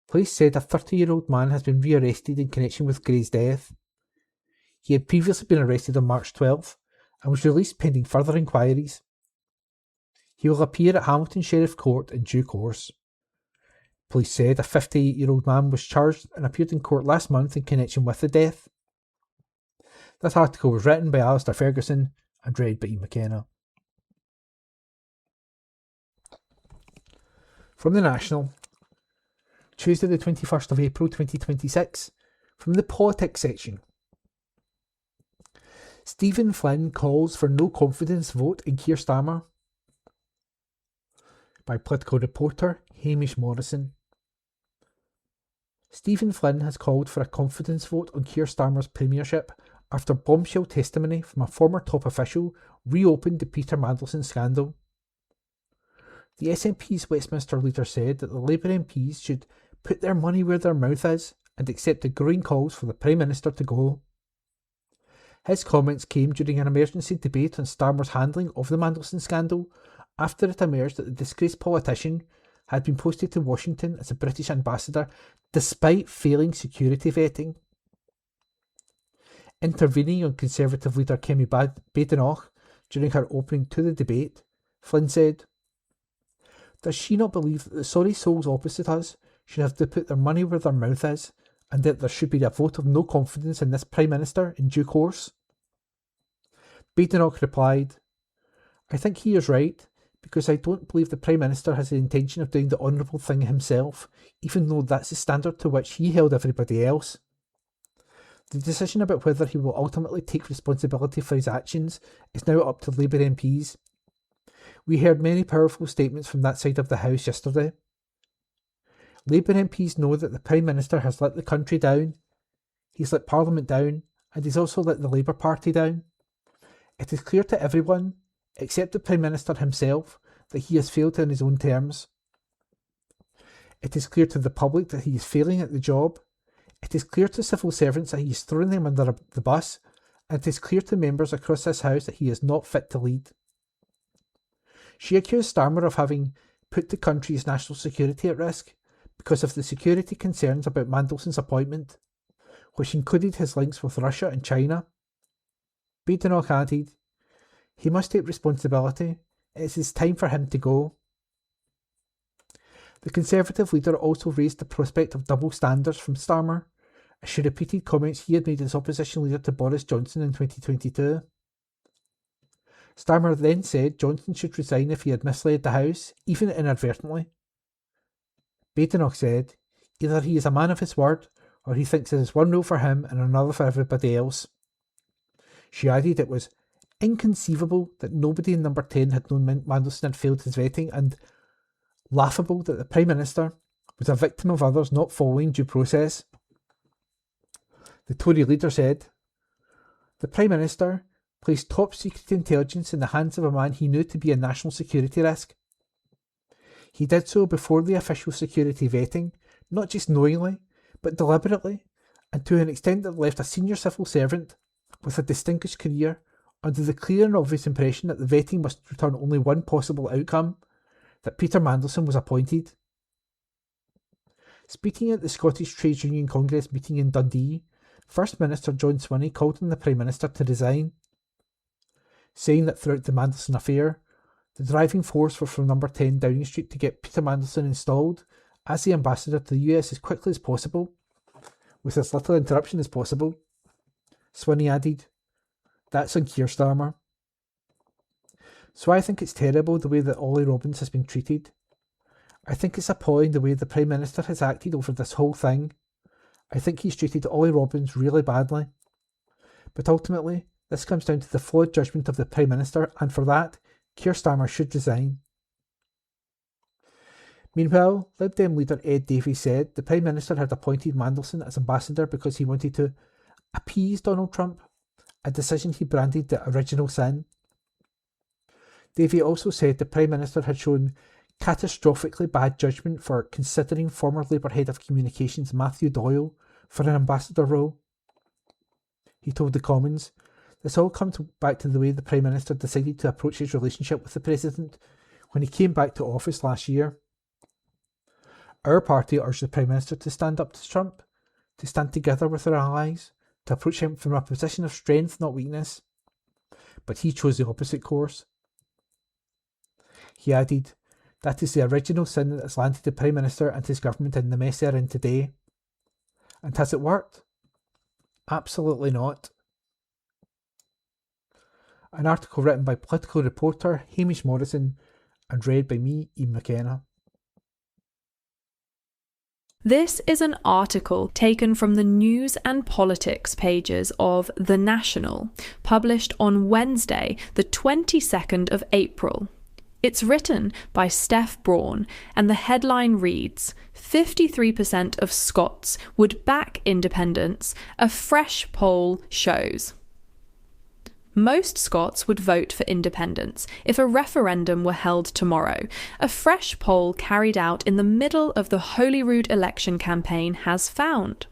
Police said a 30-year-old man has been rearrested in connection with Gray's death. He had previously been arrested on March 12th and was released pending further inquiries. He will appear at Hamilton Sheriff Court in due course. Police said a 58-year-old man was charged and appeared in court last month in connection with the death. That article was written by Alistair Ferguson and read by Ian McKenna. From the National, Tuesday the 21st of April 2026, from the politics section. Stephen Flynn calls for no confidence vote in Keir Starmer. By political reporter Hamish Morrison. Stephen Flynn has called for a confidence vote on Keir Starmer's premiership after bombshell testimony from a former top official reopened the Peter Mandelson scandal. The SNP's Westminster leader said that the Labour MPs should put their money where their mouth is and accept the growing calls for the Prime Minister to go. His comments came during an emergency debate on Starmer's handling of the Mandelson scandal after it emerged that the disgraced politician had been posted to Washington as a British ambassador despite failing security vetting. Intervening on Conservative leader Kemi Badenoch during her opening to the debate, Flynn said, "Does she not believe that the sorry souls opposite us should have to put their money where their mouth is, and that there should be a vote of no confidence in this Prime Minister in due course?" Badenoch replied, "I think he is right, because I don't believe the Prime Minister has the intention of doing the honourable thing himself, even though that's the standard to which he held everybody else. The decision about whether he will ultimately take responsibility for his actions is now up to Labour MPs. We heard many powerful statements from that side of the House yesterday. Labour MPs know that the Prime Minister has let the country down, he's let Parliament down, and he's also let the Labour Party down. It is clear to everyone, except the Prime Minister himself, that he has failed on his own terms. It is clear to the public that he is failing at the job. It is clear to civil servants that he is throwing them under the bus, and it is clear to members across this House that he is not fit to lead." She accused Starmer of having put the country's national security at risk because of the security concerns about Mandelson's appointment, which included his links with Russia and China. Badenoch added, "He must take responsibility. It is time for him to go." The Conservative leader also raised the prospect of double standards from Starmer, as she repeated comments he had made as opposition leader to Boris Johnson in 2022. Starmer then said Johnson should resign if he had misled the House, even inadvertently. Badenoch said, "Either he is a man of his word, or he thinks there is one rule for him and another for everybody else." She added it was inconceivable that nobody in Number 10 had known Mandelson had failed his vetting, and laughable that the Prime Minister was a victim of others not following due process. The Tory leader said, "The Prime Minister placed top secret intelligence in the hands of a man he knew to be a national security risk. He did so before the official security vetting, not just knowingly, but deliberately, and to an extent that left a senior civil servant with a distinguished career under the clear and obvious impression that the vetting must return only one possible outcome, that Peter Mandelson was appointed." Speaking at the Scottish Trades Union Congress meeting in Dundee, First Minister John Swinney called on the Prime Minister to resign, saying that throughout the Mandelson affair, the driving force was from number 10 Downing Street to get Peter Mandelson installed as the ambassador to the US as quickly as possible, with as little interruption as possible. Swinney added, "That's on Keir Starmer." So I think it's terrible the way that Ollie Robbins has been treated. I think it's appalling the way the Prime Minister has acted over this whole thing. I think he's treated Ollie Robbins really badly. But ultimately, this comes down to the flawed judgment of the Prime Minister, and for that, Keir Starmer should resign. Meanwhile, Lib Dem leader Ed Davey said the Prime Minister had appointed Mandelson as ambassador because he wanted to appease Donald Trump, a decision he branded the original sin. Davey also said the Prime Minister had shown catastrophically bad judgment for considering former Labour Head of Communications Matthew Doyle for an ambassador role. He told the Commons, "This all comes back to the way the Prime Minister decided to approach his relationship with the President when he came back to office last year. Our party urged the Prime Minister to stand up to Trump, to stand together with our allies, to approach him from a position of strength, not weakness. But he chose the opposite course." He added, "That is the original sin that has landed the Prime Minister and his government in the mess they're in today." And has it worked? Absolutely not. An article written by political reporter Hamish Morrison and read by me, Ian McKenna. This is an article taken from the news and politics pages of The National, published on Wednesday, the 22nd of April. It's written by Steph Braun, and the headline reads, 53% of Scots would back independence, a fresh poll shows. Most Scots would vote for independence if a referendum were held tomorrow. A fresh poll carried out in the middle of the Holyrood election campaign has found.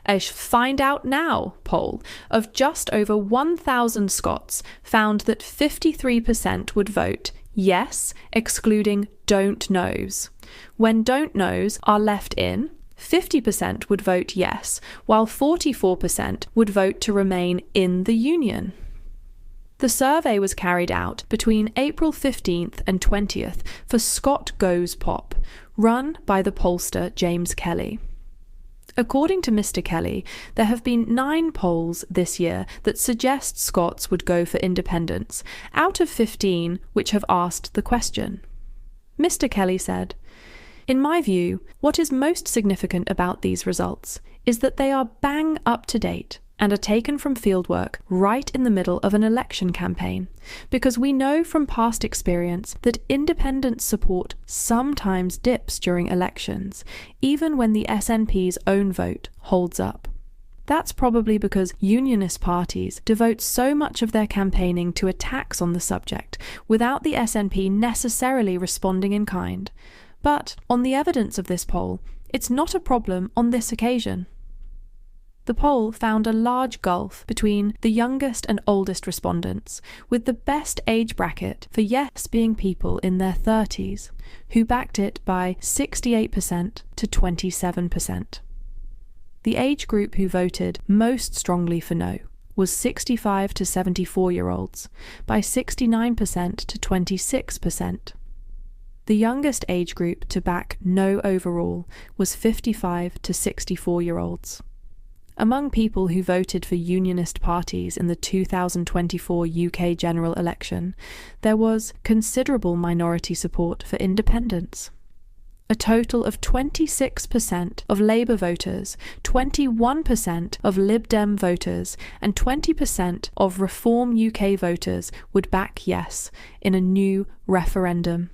A Find Out Now poll of just over 1,000 Scots found that 53% would vote yes, excluding don't knows. When don't knows are left in, 50% would vote yes, while 44% would vote to remain in the Union. The survey was carried out between April 15th and 20th for Scott Goes Pop, run by the pollster James Kelly. According to Mr. Kelly, there have been 9 polls this year that suggest Scots would go for independence, out of 15 which have asked the question. Mr. Kelly said, "In my view, what is most significant about these results is that they are bang up to date and are taken from fieldwork right in the middle of an election campaign, because we know from past experience that independent support sometimes dips during elections, even when the SNP's own vote holds up. That's probably because unionist parties devote so much of their campaigning to attacks on the subject, without the SNP necessarily responding in kind. But, on the evidence of this poll, it's not a problem on this occasion." The poll found a large gulf between the youngest and oldest respondents, with the best age bracket for yes being people in their 30s, who backed it by 68% to 27%. The age group who voted most strongly for no was 65 to 74-year-olds, by 69% to 26%. The youngest age group to back no overall was 55 to 64-year-olds. Among people who voted for unionist parties in the 2024 UK general election, there was considerable minority support for independence. A total of 26% of Labour voters, 21% of Lib Dem voters, and 20% of Reform UK voters would back yes in a new referendum.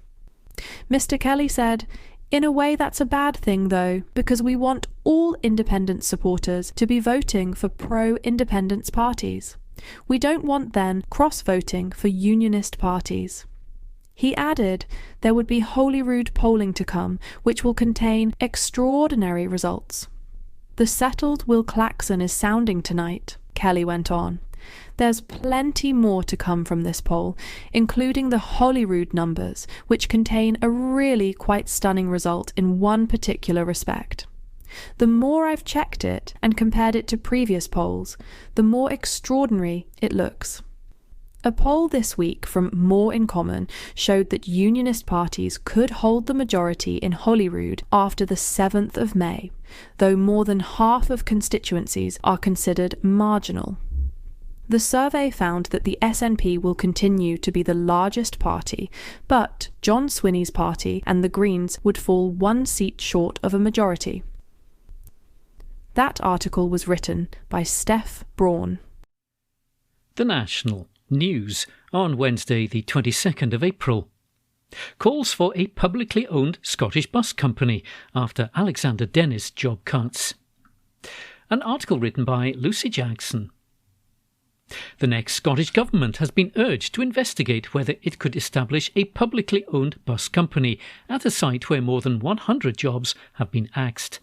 Mr. Kelly said, "In a way that's a bad thing though, because we want all independent supporters to be voting for pro-independence parties. We don't want then cross-voting for unionist parties." He added there would be Holyrood polling to come, which will contain extraordinary results. "The settled Will Claxon is sounding tonight," Kelly went on. "There's plenty more to come from this poll, including the Holyrood numbers, which contain a really quite stunning result in one particular respect. The more I've checked it and compared it to previous polls, the more extraordinary it looks. A poll this week from More in Common showed that unionist parties could hold the majority in Holyrood after the 7th of May, though more than half of constituencies are considered marginal. The survey found that the SNP will continue to be the largest party, but John Swinney's party and the Greens would fall 1 seat short of a majority. That article was written by Steph Braun. The National News on Wednesday the 22nd of April. Calls for a publicly owned Scottish bus company after Alexander Dennis job cuts. An article written by Lucy Jackson. The next Scottish Government has been urged to investigate whether it could establish a publicly owned bus company at a site where more than 100 jobs have been axed.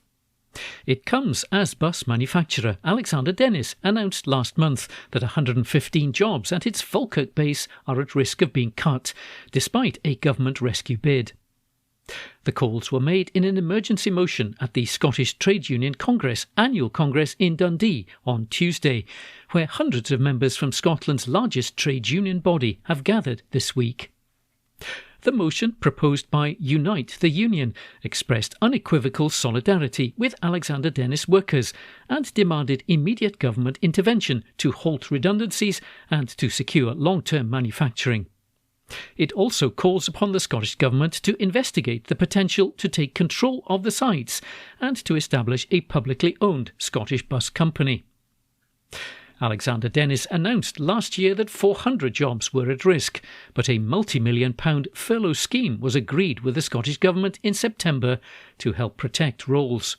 It comes as bus manufacturer Alexander Dennis announced last month that 115 jobs at its Falkirk base are at risk of being cut, despite a government rescue bid. The calls were made in an emergency motion at the Scottish Trade Union Congress annual Congress in Dundee on Tuesday, where hundreds of members from Scotland's largest trade union body have gathered this week. The motion, proposed by Unite the Union, expressed unequivocal solidarity with Alexander Dennis workers and demanded immediate government intervention to halt redundancies and to secure long-term manufacturing. It also calls upon the Scottish Government to investigate the potential to take control of the sites and to establish a publicly owned Scottish bus company. Alexander Dennis announced last year that 400 jobs were at risk, but a multi-million-pound furlough scheme was agreed with the Scottish Government in September to help protect roles.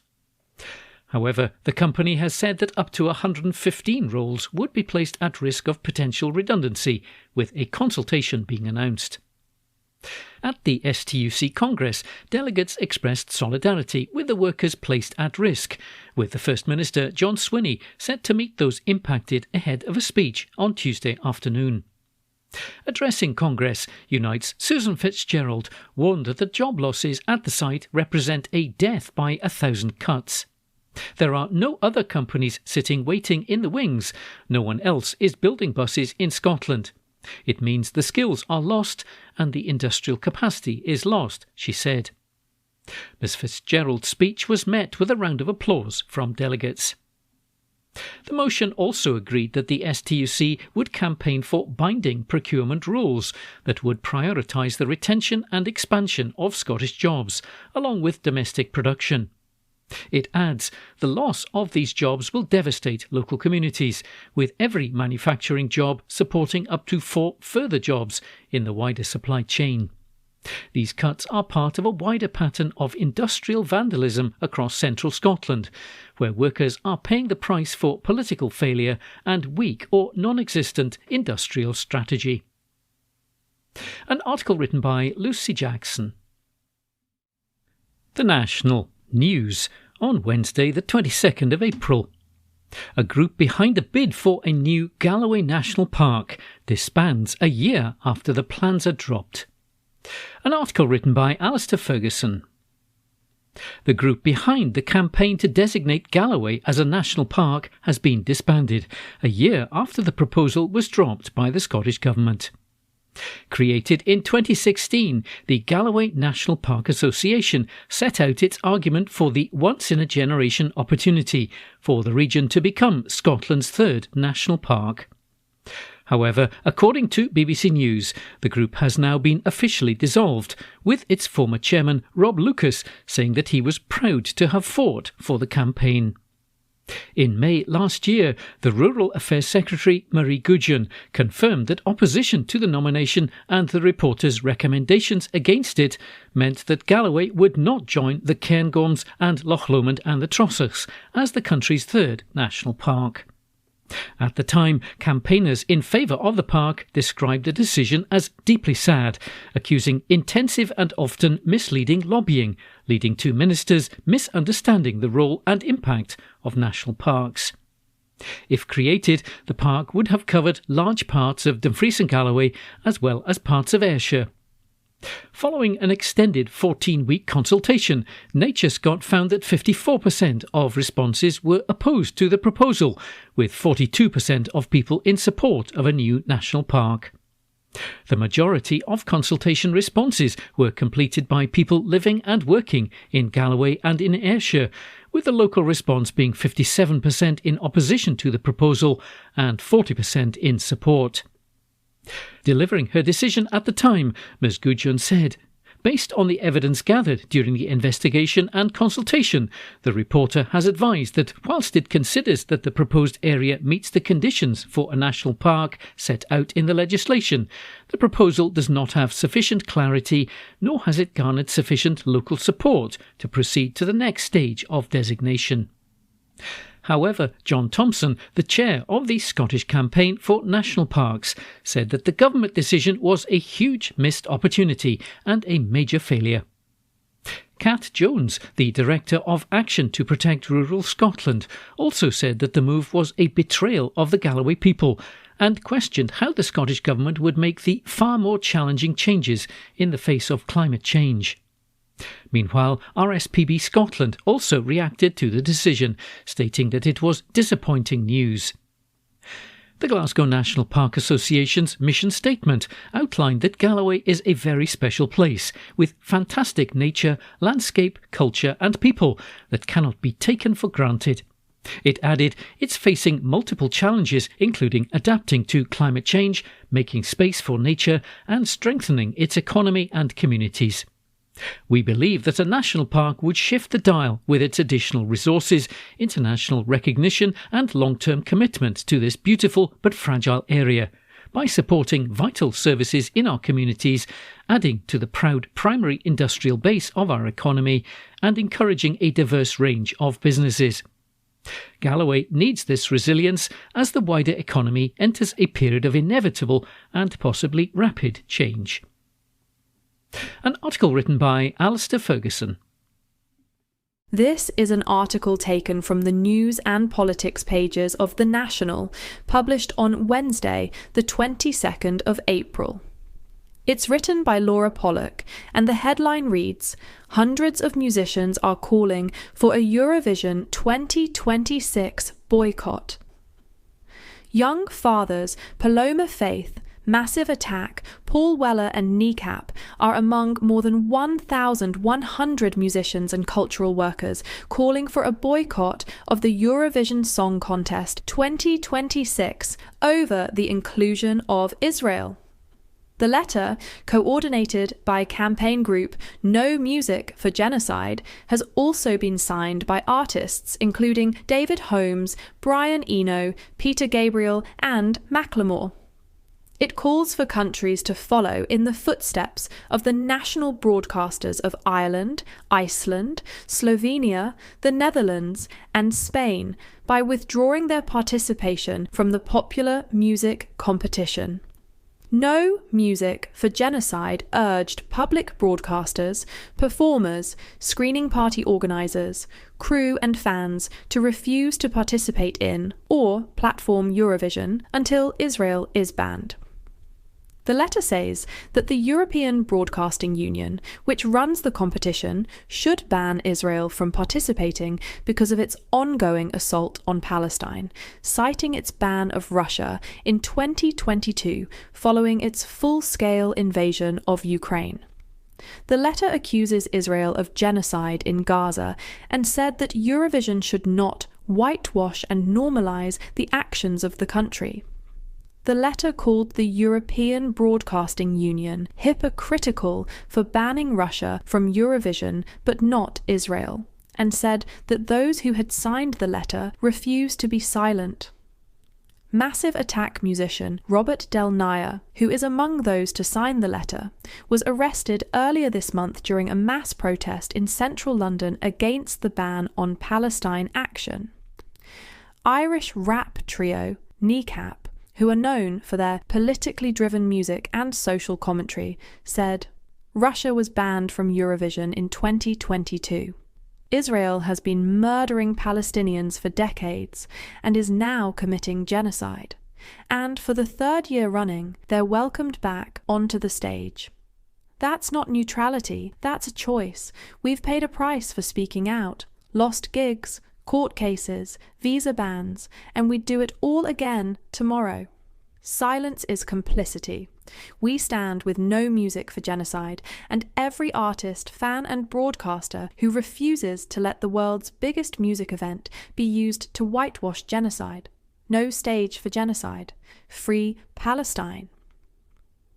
However, the company has said that up to 115 roles would be placed at risk of potential redundancy, with a consultation being announced. At the STUC Congress, delegates expressed solidarity with the workers placed at risk, with the First Minister John Swinney set to meet those impacted ahead of a speech on Tuesday afternoon. Addressing Congress, Unite's Susan Fitzgerald warned that the job losses at the site represent a death by 1,000 cuts. There are no other companies sitting waiting in the wings. No one else is building buses in Scotland. It means the skills are lost and the industrial capacity is lost, she said. Ms Fitzgerald's speech was met with a round of applause from delegates. The motion also agreed that the STUC would campaign for binding procurement rules that would prioritise the retention and expansion of Scottish jobs, along with domestic production. It adds, the loss of these jobs will devastate local communities, with every manufacturing job supporting up to 4 further jobs in the wider supply chain. These cuts are part of a wider pattern of industrial vandalism across central Scotland, where workers are paying the price for political failure and weak or non-existent industrial strategy. An article written by Lucy Jackson. The National News on Wednesday the 22nd of April. A group behind a bid for a new Galloway National Park disbands a year after the plans are dropped. An article written by Alistair Ferguson. The group behind the campaign to designate Galloway as a national park has been disbanded, a year after the proposal was dropped by the Scottish Government. Created in 2016, the Galloway National Park Association set out its argument for the once-in-a-generation opportunity for the region to become Scotland's third national park. However, according to BBC News, the group has now been officially dissolved, with its former chairman Rob Lucas saying that he was proud to have fought for the campaign. In May last year, the Rural Affairs Secretary Marie Gudgeon confirmed that opposition to the nomination and the reporter's recommendations against it meant that Galloway would not join the Cairngorms and Loch Lomond and the Trossachs as the country's third national park. At the time, campaigners in favour of the park described the decision as deeply sad, accusing intensive and often misleading lobbying, leading to ministers misunderstanding the role and impact of national parks. If created, the park would have covered large parts of Dumfries and Galloway as well as parts of Ayrshire. Following an extended 14-week consultation, NatureScot found that 54% of responses were opposed to the proposal, with 42% of people in support of a new national park. The majority of consultation responses were completed by people living and working in Galloway and in Ayrshire, with the local response being 57% in opposition to the proposal and 40% in support. Delivering her decision at the time, Ms Gudjon said, "Based on the evidence gathered during the investigation and consultation, the reporter has advised that whilst it considers that the proposed area meets the conditions for a national park set out in the legislation, the proposal does not have sufficient clarity, nor has it garnered sufficient local support to proceed to the next stage of designation." However, John Thompson, the chair of the Scottish Campaign for National Parks, said that the government decision was a huge missed opportunity and a major failure. Kat Jones, the Director of Action to Protect Rural Scotland, also said that the move was a betrayal of the Galloway people and questioned how the Scottish Government would make the far more challenging changes in the face of climate change. Meanwhile, RSPB Scotland also reacted to the decision, stating that it was disappointing news. The Glasgow National Park Association's mission statement outlined that Galloway is a very special place, with fantastic nature, landscape, culture and people that cannot be taken for granted. It added it's facing multiple challenges, including adapting to climate change, making space for nature and strengthening its economy and communities. We believe that a national park would shift the dial with its additional resources, international recognition and long-term commitment to this beautiful but fragile area, by supporting vital services in our communities, adding to the proud primary industrial base of our economy and encouraging a diverse range of businesses. Galloway needs this resilience as the wider economy enters a period of inevitable and possibly rapid change. An article written by Alistair Ferguson. This is an article taken from the news and politics pages of The National, published on Wednesday, the 22nd of April. It's written by Laura Pollock, and the headline reads, "Hundreds of musicians are calling for a Eurovision 2026 boycott." Young Fathers, Paloma Faith, Massive Attack, Paul Weller and Kneecap are among more than 1,100 musicians and cultural workers calling for a boycott of the Eurovision Song Contest 2026 over the inclusion of Israel. The letter, coordinated by campaign group No Music for Genocide, has also been signed by artists including David Holmes, Brian Eno, Peter Gabriel and Macklemore. It calls for countries to follow in the footsteps of the national broadcasters of Ireland, Iceland, Slovenia, the Netherlands, and Spain by withdrawing their participation from the popular music competition. No Music for Genocide urged public broadcasters, performers, screening party organisers, crew and fans to refuse to participate in or platform Eurovision until Israel is banned. The letter says that the European Broadcasting Union, which runs the competition, should ban Israel from participating because of its ongoing assault on Palestine, citing its ban of Russia in 2022 following its full-scale invasion of Ukraine. The letter accuses Israel of genocide in Gaza and said that Eurovision should not whitewash and normalise the actions of the country. The letter called the European Broadcasting Union hypocritical for banning Russia from Eurovision but not Israel, and said that those who had signed the letter refused to be silent. Massive Attack musician Robert Del Nair, who is among those to sign the letter, was arrested earlier this month during a mass protest in central London against the ban on Palestine action. Irish rap trio Kneecap, who are known for their politically driven music and social commentary, said, "Russia was banned from Eurovision in 2022. Israel has been murdering Palestinians for decades and is now committing genocide. And for the third year running, they're welcomed back onto the stage. That's not neutrality, that's a choice. We've paid a price for speaking out. Lost gigs, court cases, visa bans, and we'd do it all again tomorrow. Silence is complicity. We stand with no music for genocide, and every artist, fan and broadcaster who refuses to let the world's biggest music event be used to whitewash genocide. No stage for genocide. Free Palestine.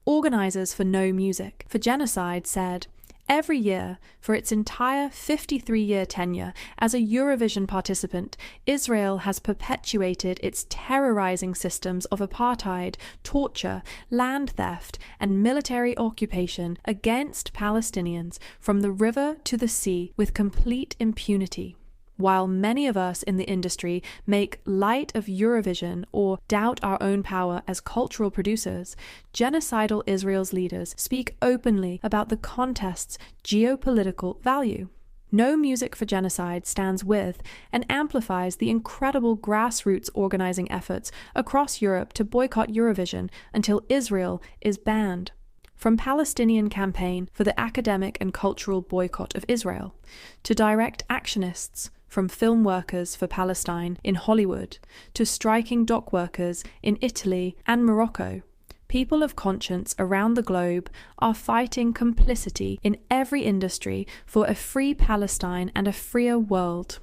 Organisers for No Music for Genocide said, every year, for its entire 53-year tenure as a Eurovision participant, Israel has perpetuated its terrorising systems of apartheid, torture, land theft, and military occupation against Palestinians from the river to the sea with complete impunity. While many of us in the industry make light of Eurovision or doubt our own power as cultural producers, genocidal Israel's leaders speak openly about the contest's geopolitical value. No Music for Genocide stands with and amplifies the incredible grassroots organizing efforts across Europe to boycott Eurovision until Israel is banned. From Palestinian campaign for the academic and cultural boycott of Israel, to direct actionists from film workers for Palestine in Hollywood, to striking dock workers in Italy and Morocco, people of conscience around the globe are fighting complicity in every industry for a free Palestine and a freer world.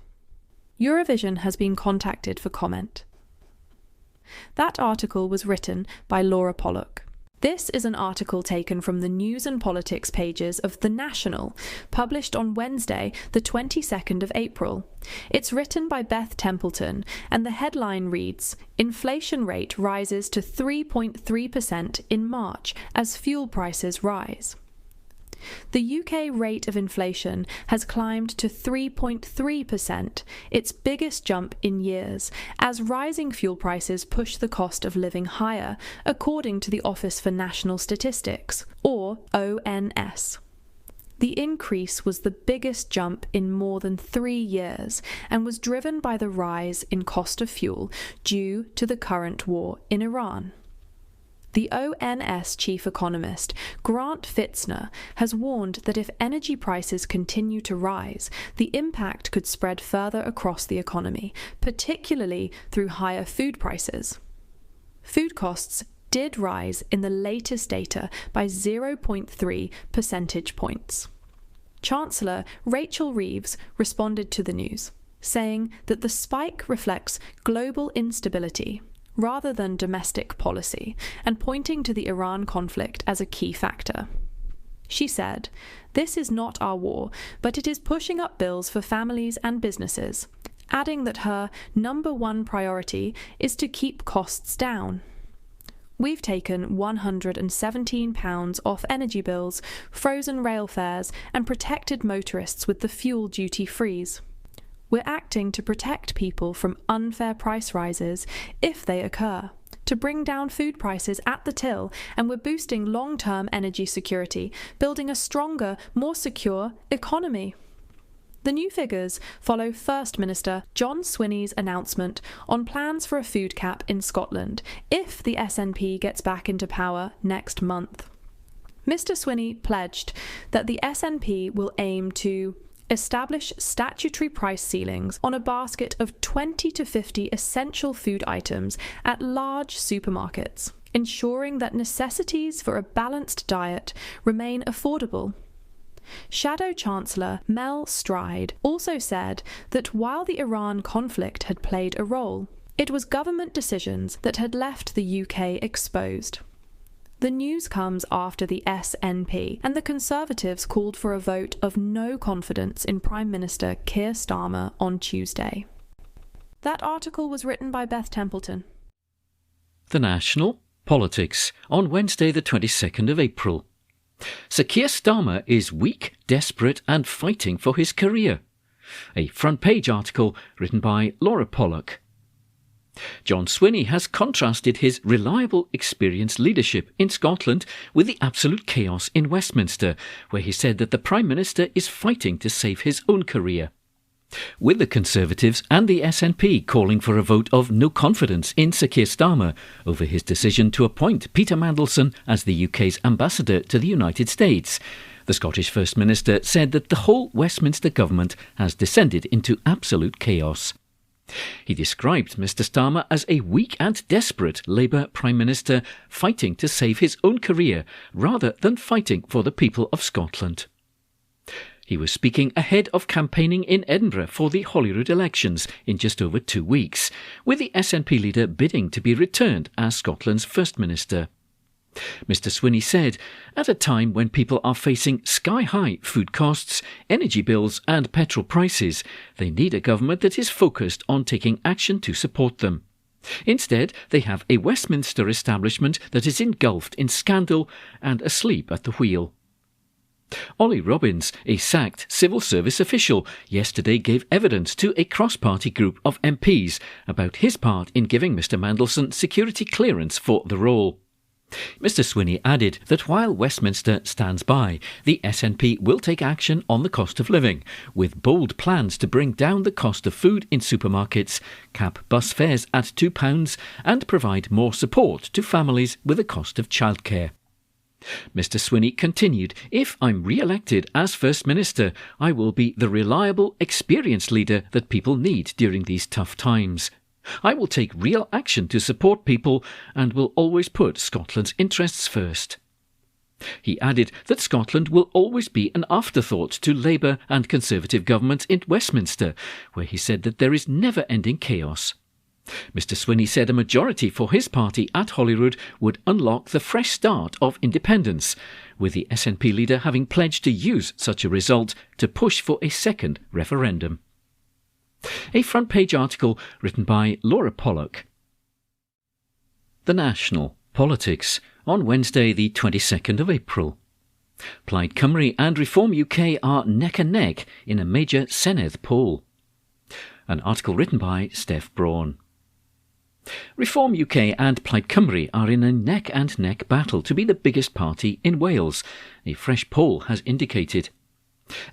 Eurovision has been contacted for comment. That article was written by Laura Pollock. This is an article taken from the news and politics pages of The National, published on Wednesday, the 22nd of April. It's written by Beth Templeton, and the headline reads, Inflation rate rises to 3.3% in March as fuel prices rise. The UK rate of inflation has climbed to 3.3%, its biggest jump in years, as rising fuel prices push the cost of living higher, according to the Office for National Statistics, or ONS. The increase was the biggest jump in more than 3 years and was driven by the rise in cost of fuel due to the current war in Iran. The ONS chief economist, Grant Fitzner, has warned that if energy prices continue to rise, the impact could spread further across the economy, particularly through higher food prices. Food costs did rise in the latest data by 0.3 percentage points. Chancellor Rachel Reeves responded to the news, saying that the spike reflects global instability rather than domestic policy, and pointing to the Iran conflict as a key factor. She said, "This is not our war, but it is pushing up bills for families and businesses," adding that her number one priority is to keep costs down. We've taken £117 off energy bills, frozen rail fares, and protected motorists with the fuel duty freeze. We're acting to protect people from unfair price rises, if they occur, to bring down food prices at the till, and we're boosting long-term energy security, building a stronger, more secure economy. The new figures follow First Minister John Swinney's announcement on plans for a food cap in Scotland, if the SNP gets back into power next month. Mr Swinney pledged that the SNP will aim to establish statutory price ceilings on a basket of 20 to 50 essential food items at large supermarkets, ensuring that necessities for a balanced diet remain affordable. Shadow Chancellor Mel Stride also said that while the Iran conflict had played a role, it was government decisions that had left the UK exposed. The news comes after the SNP and the Conservatives called for a vote of no confidence in Prime Minister Keir Starmer on Tuesday. That article was written by Beth Templeton. The National Politics on Wednesday the 22nd of April. Sir Keir Starmer is weak, desperate and fighting for his career. A front page article written by Laura Pollock. John Swinney has contrasted his reliable, experienced leadership in Scotland with the absolute chaos in Westminster, where he said that the Prime Minister is fighting to save his own career. with the Conservatives and the SNP calling for a vote of no confidence in Sir Keir Starmer over his decision to appoint Peter Mandelson as the UK's ambassador to the United States. The Scottish First Minister said that the whole Westminster government has descended into absolute chaos. He described Mr Starmer as a weak and desperate Labour Prime Minister fighting to save his own career rather than fighting for the people of Scotland. He was speaking ahead of campaigning in Edinburgh for the Holyrood elections in just over 2 weeks, with the SNP leader bidding to be returned as Scotland's First Minister. Mr Swinney said, at a time when people are facing sky-high food costs, energy bills and petrol prices, they need a government that is focused on taking action to support them. Instead, they have a Westminster establishment that is engulfed in scandal and asleep at the wheel. Ollie Robbins, a sacked civil service official, yesterday gave evidence to a cross-party group of MPs about his part in giving Mr Mandelson security clearance for the role. Mr Swinney added that while Westminster stands by, the SNP will take action on the cost of living, with bold plans to bring down the cost of food in supermarkets, cap bus fares at £2 and provide more support to families with the cost of childcare. Mr Swinney continued, if I'm re-elected as First Minister, I will be the reliable, experienced leader that people need during these tough times. I will take real action to support people and will always put Scotland's interests first. He added that Scotland will always be an afterthought to Labour and Conservative governments in Westminster, where he said that there is never-ending chaos. Mr Swinney said a majority for his party at Holyrood would unlock the fresh start of independence, with the SNP leader having pledged to use such a result to push for a second referendum. A front-page article written by Laura Pollock. The National Politics on Wednesday the 22nd of April. Plaid Cymru and Reform UK are neck and neck in a major Senedd poll. An article written by Steph Braun. Reform UK and Plaid Cymru are in a neck-and-neck battle to be the biggest party in Wales, a fresh poll has indicated.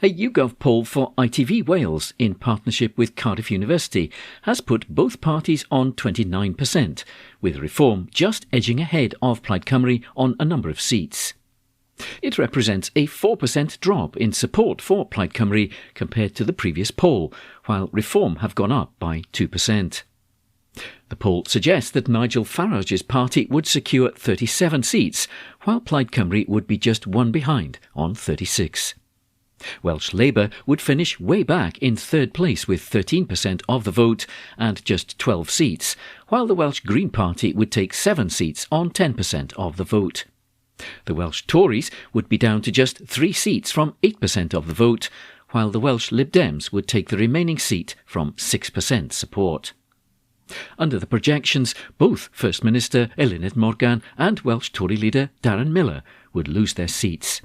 A YouGov poll for ITV Wales, in partnership with Cardiff University, has put both parties on 29%, with Reform just edging ahead of Plaid Cymru on a number of seats. It represents a 4% drop in support for Plaid Cymru compared to the previous poll, while Reform have gone up by 2%. The poll suggests that Nigel Farage's party would secure 37 seats, while Plaid Cymru would be just one behind on 36. Welsh Labour would finish way back in third place with 13% of the vote and just 12 seats, while the Welsh Green Party would take 7 seats on 10% of the vote. The Welsh Tories would be down to just 3 seats from 8% of the vote, while the Welsh Lib Dems would take the remaining seat from 6% support. Under the projections, both First Minister Eluned Morgan and Welsh Tory leader Darren Millar would lose their seats.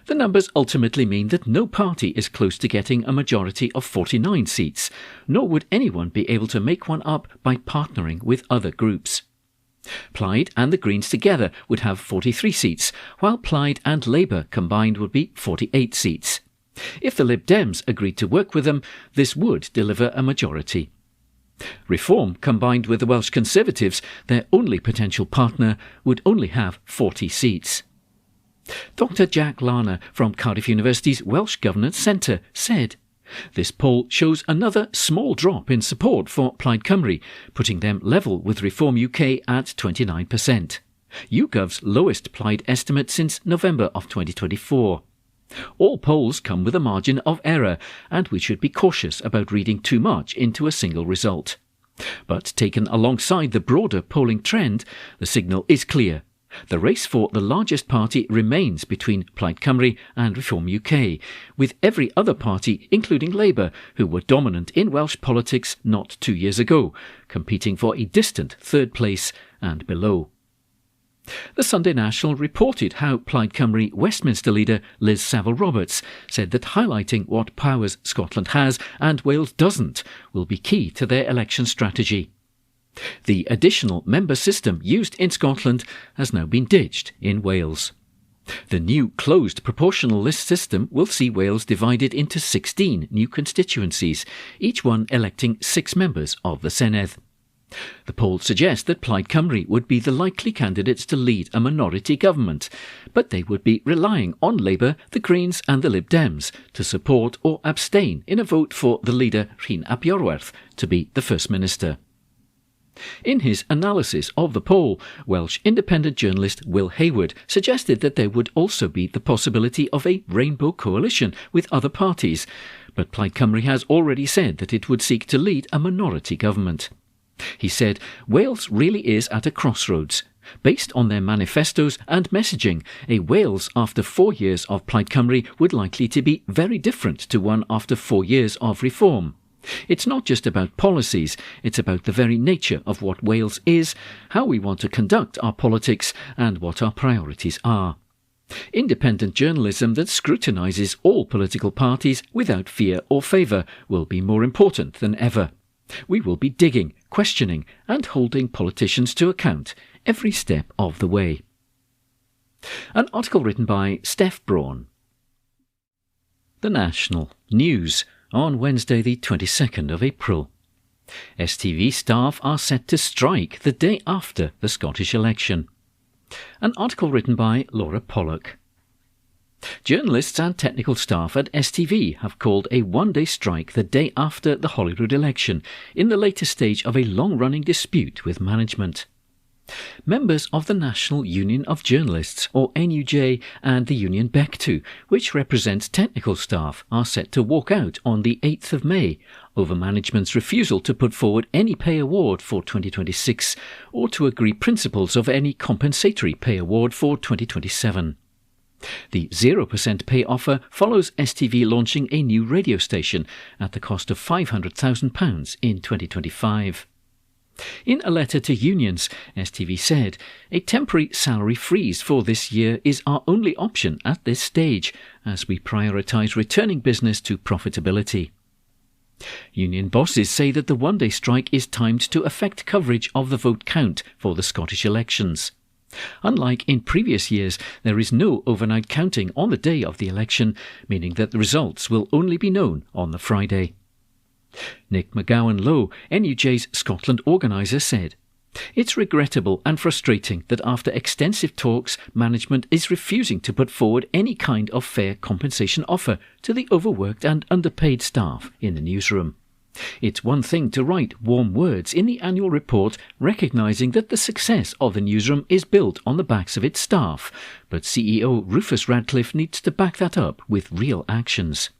The numbers ultimately mean that no party is close to getting a majority of 49 seats, nor would anyone be able to make one up by partnering with other groups. Plaid and the Greens together would have 43 seats, while Plaid and Labour combined would be 48 seats. If the Lib Dems agreed to work with them, this would deliver a majority. Reform, combined with the Welsh Conservatives, their only potential partner, would only have 40 seats. Dr Jack Larner from Cardiff University's Welsh Governance Centre said, "This poll shows another small drop in support for Plaid Cymru, putting them level with Reform UK at 29%. YouGov's lowest Plaid estimate since November of 2024. All polls come with a margin of error, and we should be cautious about reading too much into a single result. But taken alongside the broader polling trend, the signal is clear. The race for the largest party remains between Plaid Cymru and Reform UK, with every other party, including Labour, who were dominant in Welsh politics not 2 years ago, competing for a distant third place and below." The Sunday National reported how Plaid Cymru Westminster leader Liz Saville-Roberts said that highlighting what powers Scotland has and Wales doesn't will be key to their election strategy. The additional member system used in Scotland has now been ditched in Wales. The new closed proportional list system will see Wales divided into 16 new constituencies, each one electing 6 members of the Senedd. The polls suggest that Plaid Cymru would be the likely candidates to lead a minority government, but they would be relying on Labour, the Greens and the Lib Dems to support or abstain in a vote for the leader Rhyn ap Iorwerth to be the First Minister. In his analysis of the poll, Welsh independent journalist Will Hayward suggested that there would also be the possibility of a rainbow coalition with other parties, but Plaid Cymru has already said that it would seek to lead a minority government. He said, Wales really is at a crossroads. Based on their manifestos and messaging, a Wales after 4 years of Plaid Cymru would likely to be very different to one after 4 years of reform. It's not just about policies, it's about the very nature of what Wales is, how we want to conduct our politics, and what our priorities are. Independent journalism that scrutinises all political parties without fear or favour will be more important than ever. We will be digging, questioning, and holding politicians to account every step of the way. An article written by Steph Braun. The National News on Wednesday the 22nd of April. STV staff are set to strike the day after the Scottish election. An article written by Laura Pollock. Journalists and technical staff at STV have called a one-day strike the day after the Holyrood election in the latest stage of a long-running dispute with management. Members of the National Union of Journalists, or NUJ, and the union BECTU, which represents technical staff, are set to walk out on the 8th of May over management's refusal to put forward any pay award for 2026 or to agree principles of any compensatory pay award for 2027. The 0% pay offer follows STV launching a new radio station at the cost of £500,000 in 2025. In a letter to unions, STV said, a temporary salary freeze for this year is our only option at this stage, as we prioritise returning business to profitability. Union bosses say that the one-day strike is timed to affect coverage of the vote count for the Scottish elections. Unlike in previous years, there is no overnight counting on the day of the election, meaning that the results will only be known on the Friday. Nick McGowan-Lowe, NUJ's Scotland organiser, said, it's regrettable and frustrating that after extensive talks, management is refusing to put forward any kind of fair compensation offer to the overworked and underpaid staff in the newsroom. It's one thing to write warm words in the annual report recognising that the success of the newsroom is built on the backs of its staff, but CEO Rufus Radcliffe needs to back that up with real actions.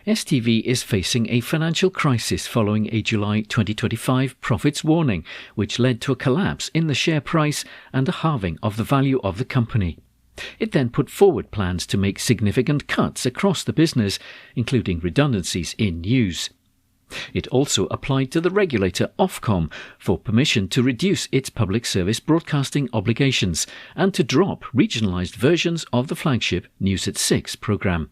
STV is facing a financial crisis following a July 2025 profits warning, which led to a collapse in the share price and a halving of the value of the company. It then put forward plans to make significant cuts across the business, including redundancies in news. It also applied to the regulator Ofcom for permission to reduce its public service broadcasting obligations and to drop regionalised versions of the flagship News at 6 programme.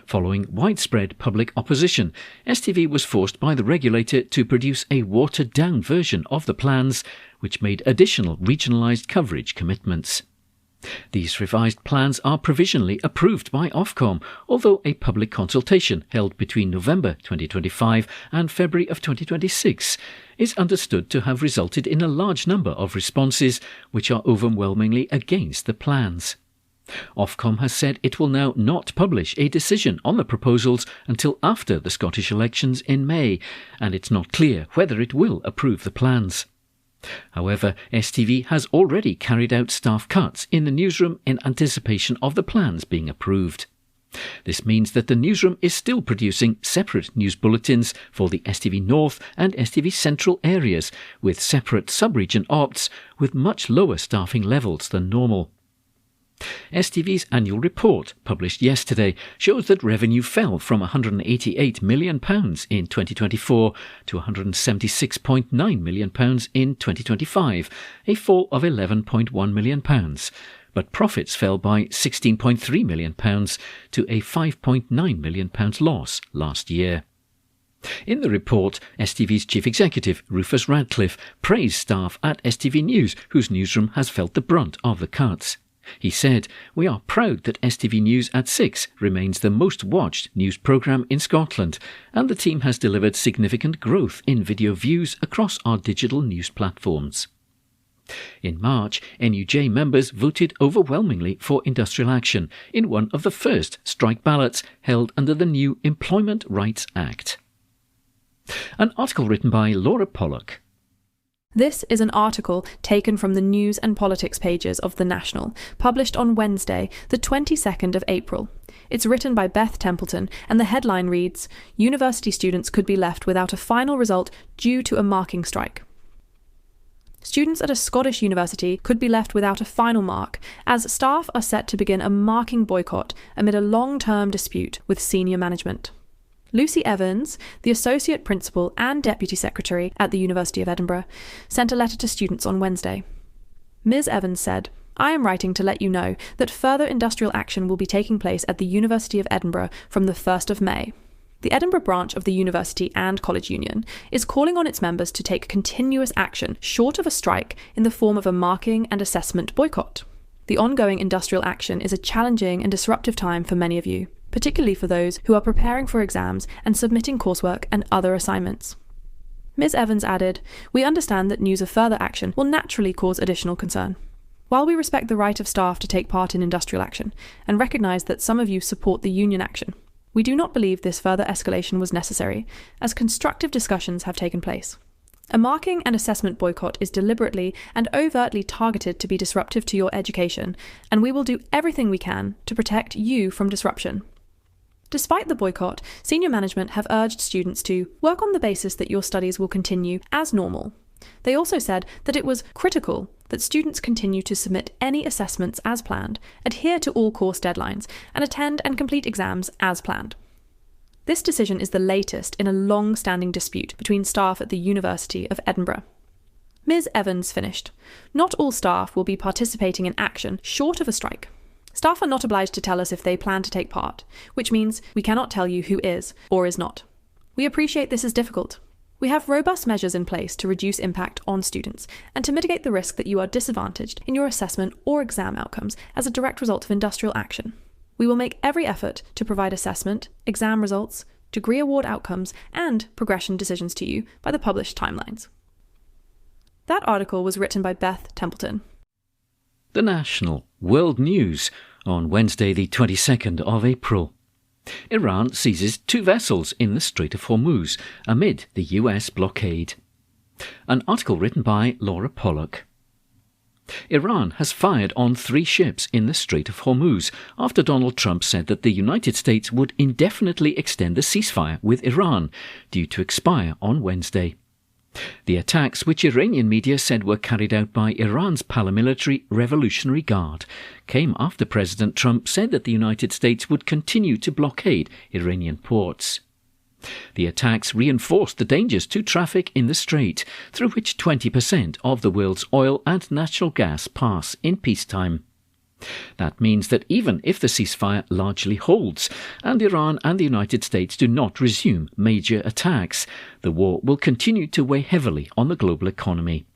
Following widespread public opposition, STV was forced by the regulator to produce a watered-down version of the plans, which made additional regionalised coverage commitments. These revised plans are provisionally approved by Ofcom, although a public consultation held between November 2025 and February of 2026 is understood to have resulted in a large number of responses which are overwhelmingly against the plans. Ofcom has said it will now not publish a decision on the proposals until after the Scottish elections in May, and it's not clear whether it will approve the plans. However, STV has already carried out staff cuts in the newsroom in anticipation of the plans being approved. This means that the newsroom is still producing separate news bulletins for the STV North and STV Central areas, with separate sub-region opts with much lower staffing levels than normal. STV's annual report, published yesterday, shows that revenue fell from £188 million in 2024 to £176.9 million in 2025, a fall of £11.1 million, but profits fell by £16.3 million to a £5.9 million loss last year. In the report, STV's chief executive, Rufus Radcliffe, praised staff at STV News, whose newsroom has felt the brunt of the cuts. He said, "We are proud that STV News at 6 remains the most watched news programme in Scotland, and the team has delivered significant growth in video views across our digital news platforms." In March, NUJ members voted overwhelmingly for industrial action in one of the first strike ballots held under the new Employment Rights Act. An article written by Laura Pollock. This is an article taken from the news and politics pages of The National, published on Wednesday, the 22nd of April. It's written by Beth Templeton, and the headline reads, "University students could be left without a final result due to a marking strike." Students at a Scottish university could be left without a final mark, as staff are set to begin a marking boycott amid a long-term dispute with senior management. Lucy Evans, the Associate Principal and Deputy Secretary at the University of Edinburgh, sent a letter to students on Wednesday. Ms. Evans said, "I am writing to let you know that further industrial action will be taking place at the University of Edinburgh from the 1st of May. The Edinburgh branch of the University and College Union is calling on its members to take continuous action short of a strike in the form of a marking and assessment boycott. The ongoing industrial action is a challenging and disruptive time for many of you, particularly for those who are preparing for exams and submitting coursework and other assignments." Ms. Evans added, "We understand that news of further action will naturally cause additional concern. While we respect the right of staff to take part in industrial action and recognise that some of you support the union action, we do not believe this further escalation was necessary, as constructive discussions have taken place. A marking and assessment boycott is deliberately and overtly targeted to be disruptive to your education, and we will do everything we can to protect you from disruption. Despite the boycott, senior management have urged students to work on the basis that your studies will continue as normal. They also said that it was critical that students continue to submit any assessments as planned, adhere to all course deadlines, and attend and complete exams as planned. This decision is the latest in a long-standing dispute between staff at the University of Edinburgh. Ms. Evans finished, "Not all staff will be participating in action short of a strike. Staff are not obliged to tell us if they plan to take part, which means we cannot tell you who is or is not. We appreciate this is difficult. We have robust measures in place to reduce impact on students and to mitigate the risk that you are disadvantaged in your assessment or exam outcomes as a direct result of industrial action. We will make every effort to provide assessment, exam results, degree award outcomes, and progression decisions to you by the published timelines." That article was written by Beth Templeton. The National World News on Wednesday the 22nd of April. Iran seizes 2 vessels in the Strait of Hormuz amid the US blockade. An article written by Laura Pollock. Iran has fired on 3 ships in the Strait of Hormuz after Donald Trump said that the United States would indefinitely extend the ceasefire with Iran, due to expire on Wednesday. The attacks, which Iranian media said were carried out by Iran's paramilitary Revolutionary Guard, came after President Trump said that the United States would continue to blockade Iranian ports. The attacks reinforced the dangers to traffic in the strait, through which 20% of the world's oil and natural gas pass in peacetime. That means that even if the ceasefire largely holds, and Iran and the United States do not resume major attacks, the war will continue to weigh heavily on the global economy.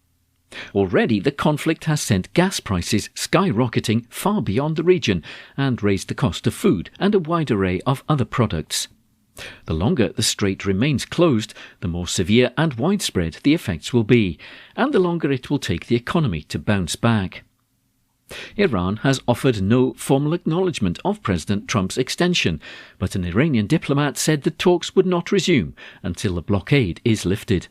Already the conflict has sent gas prices skyrocketing far beyond the region and raised the cost of food and a wide array of other products. The longer the strait remains closed, the more severe and widespread the effects will be, and the longer it will take the economy to bounce back. Iran has offered no formal acknowledgement of President Trump's extension, but an Iranian diplomat said the talks would not resume until the blockade is lifted.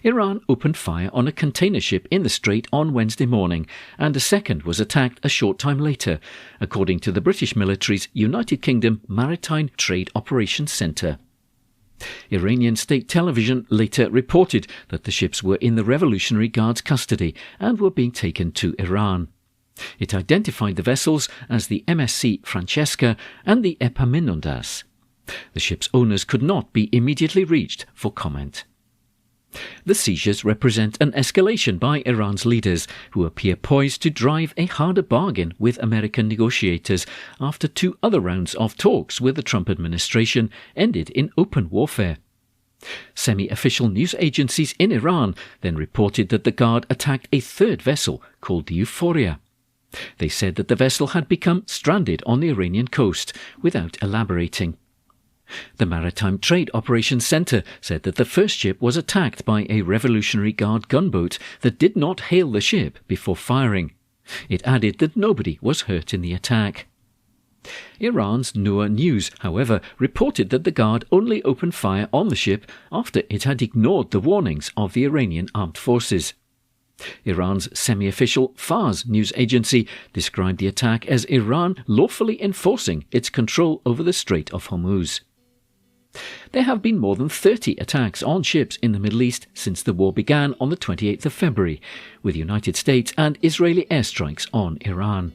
Iran opened fire on a container ship in the strait on Wednesday morning, and a second was attacked a short time later, according to the British military's United Kingdom Maritime Trade Operations Centre. Iranian state television later reported that the ships were in the Revolutionary Guard's custody and were being taken to Iran. It identified the vessels as the MSC Francesca and the Epaminondas. The ship's owners could not be immediately reached for comment. The seizures represent an escalation by Iran's leaders, who appear poised to drive a harder bargain with American negotiators after 2 other rounds of talks with the Trump administration ended in open warfare. Semi-official news agencies in Iran then reported that the Guard attacked a 3rd vessel called the Euphoria. They said that the vessel had become stranded on the Iranian coast, without elaborating. The Maritime Trade Operations Centre said that the first ship was attacked by a Revolutionary Guard gunboat that did not hail the ship before firing. It added that nobody was hurt in the attack. Iran's Noor News, however, reported that the Guard only opened fire on the ship after it had ignored the warnings of the Iranian armed forces. Iran's semi-official Fars news agency described the attack as Iran lawfully enforcing its control over the Strait of Hormuz. There have been more than 30 attacks on ships in the Middle East since the war began on the 28th of February, with United States and Israeli airstrikes on Iran.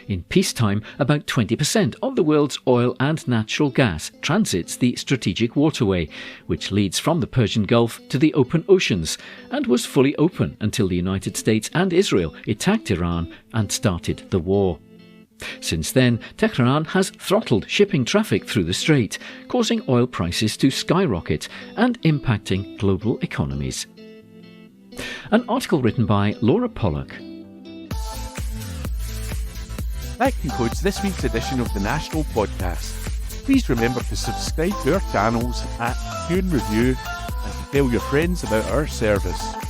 In peacetime, about 20% of the world's oil and natural gas transits the strategic waterway, which leads from the Persian Gulf to the open oceans, and was fully open until the United States and Israel attacked Iran and started the war. Since then, Tehran has throttled shipping traffic through the strait, causing oil prices to skyrocket and impacting global economies. An article written by Laura Pollock. That concludes this week's edition of the National Podcast. Please remember to subscribe to our channels at Review and to tell your friends about our service.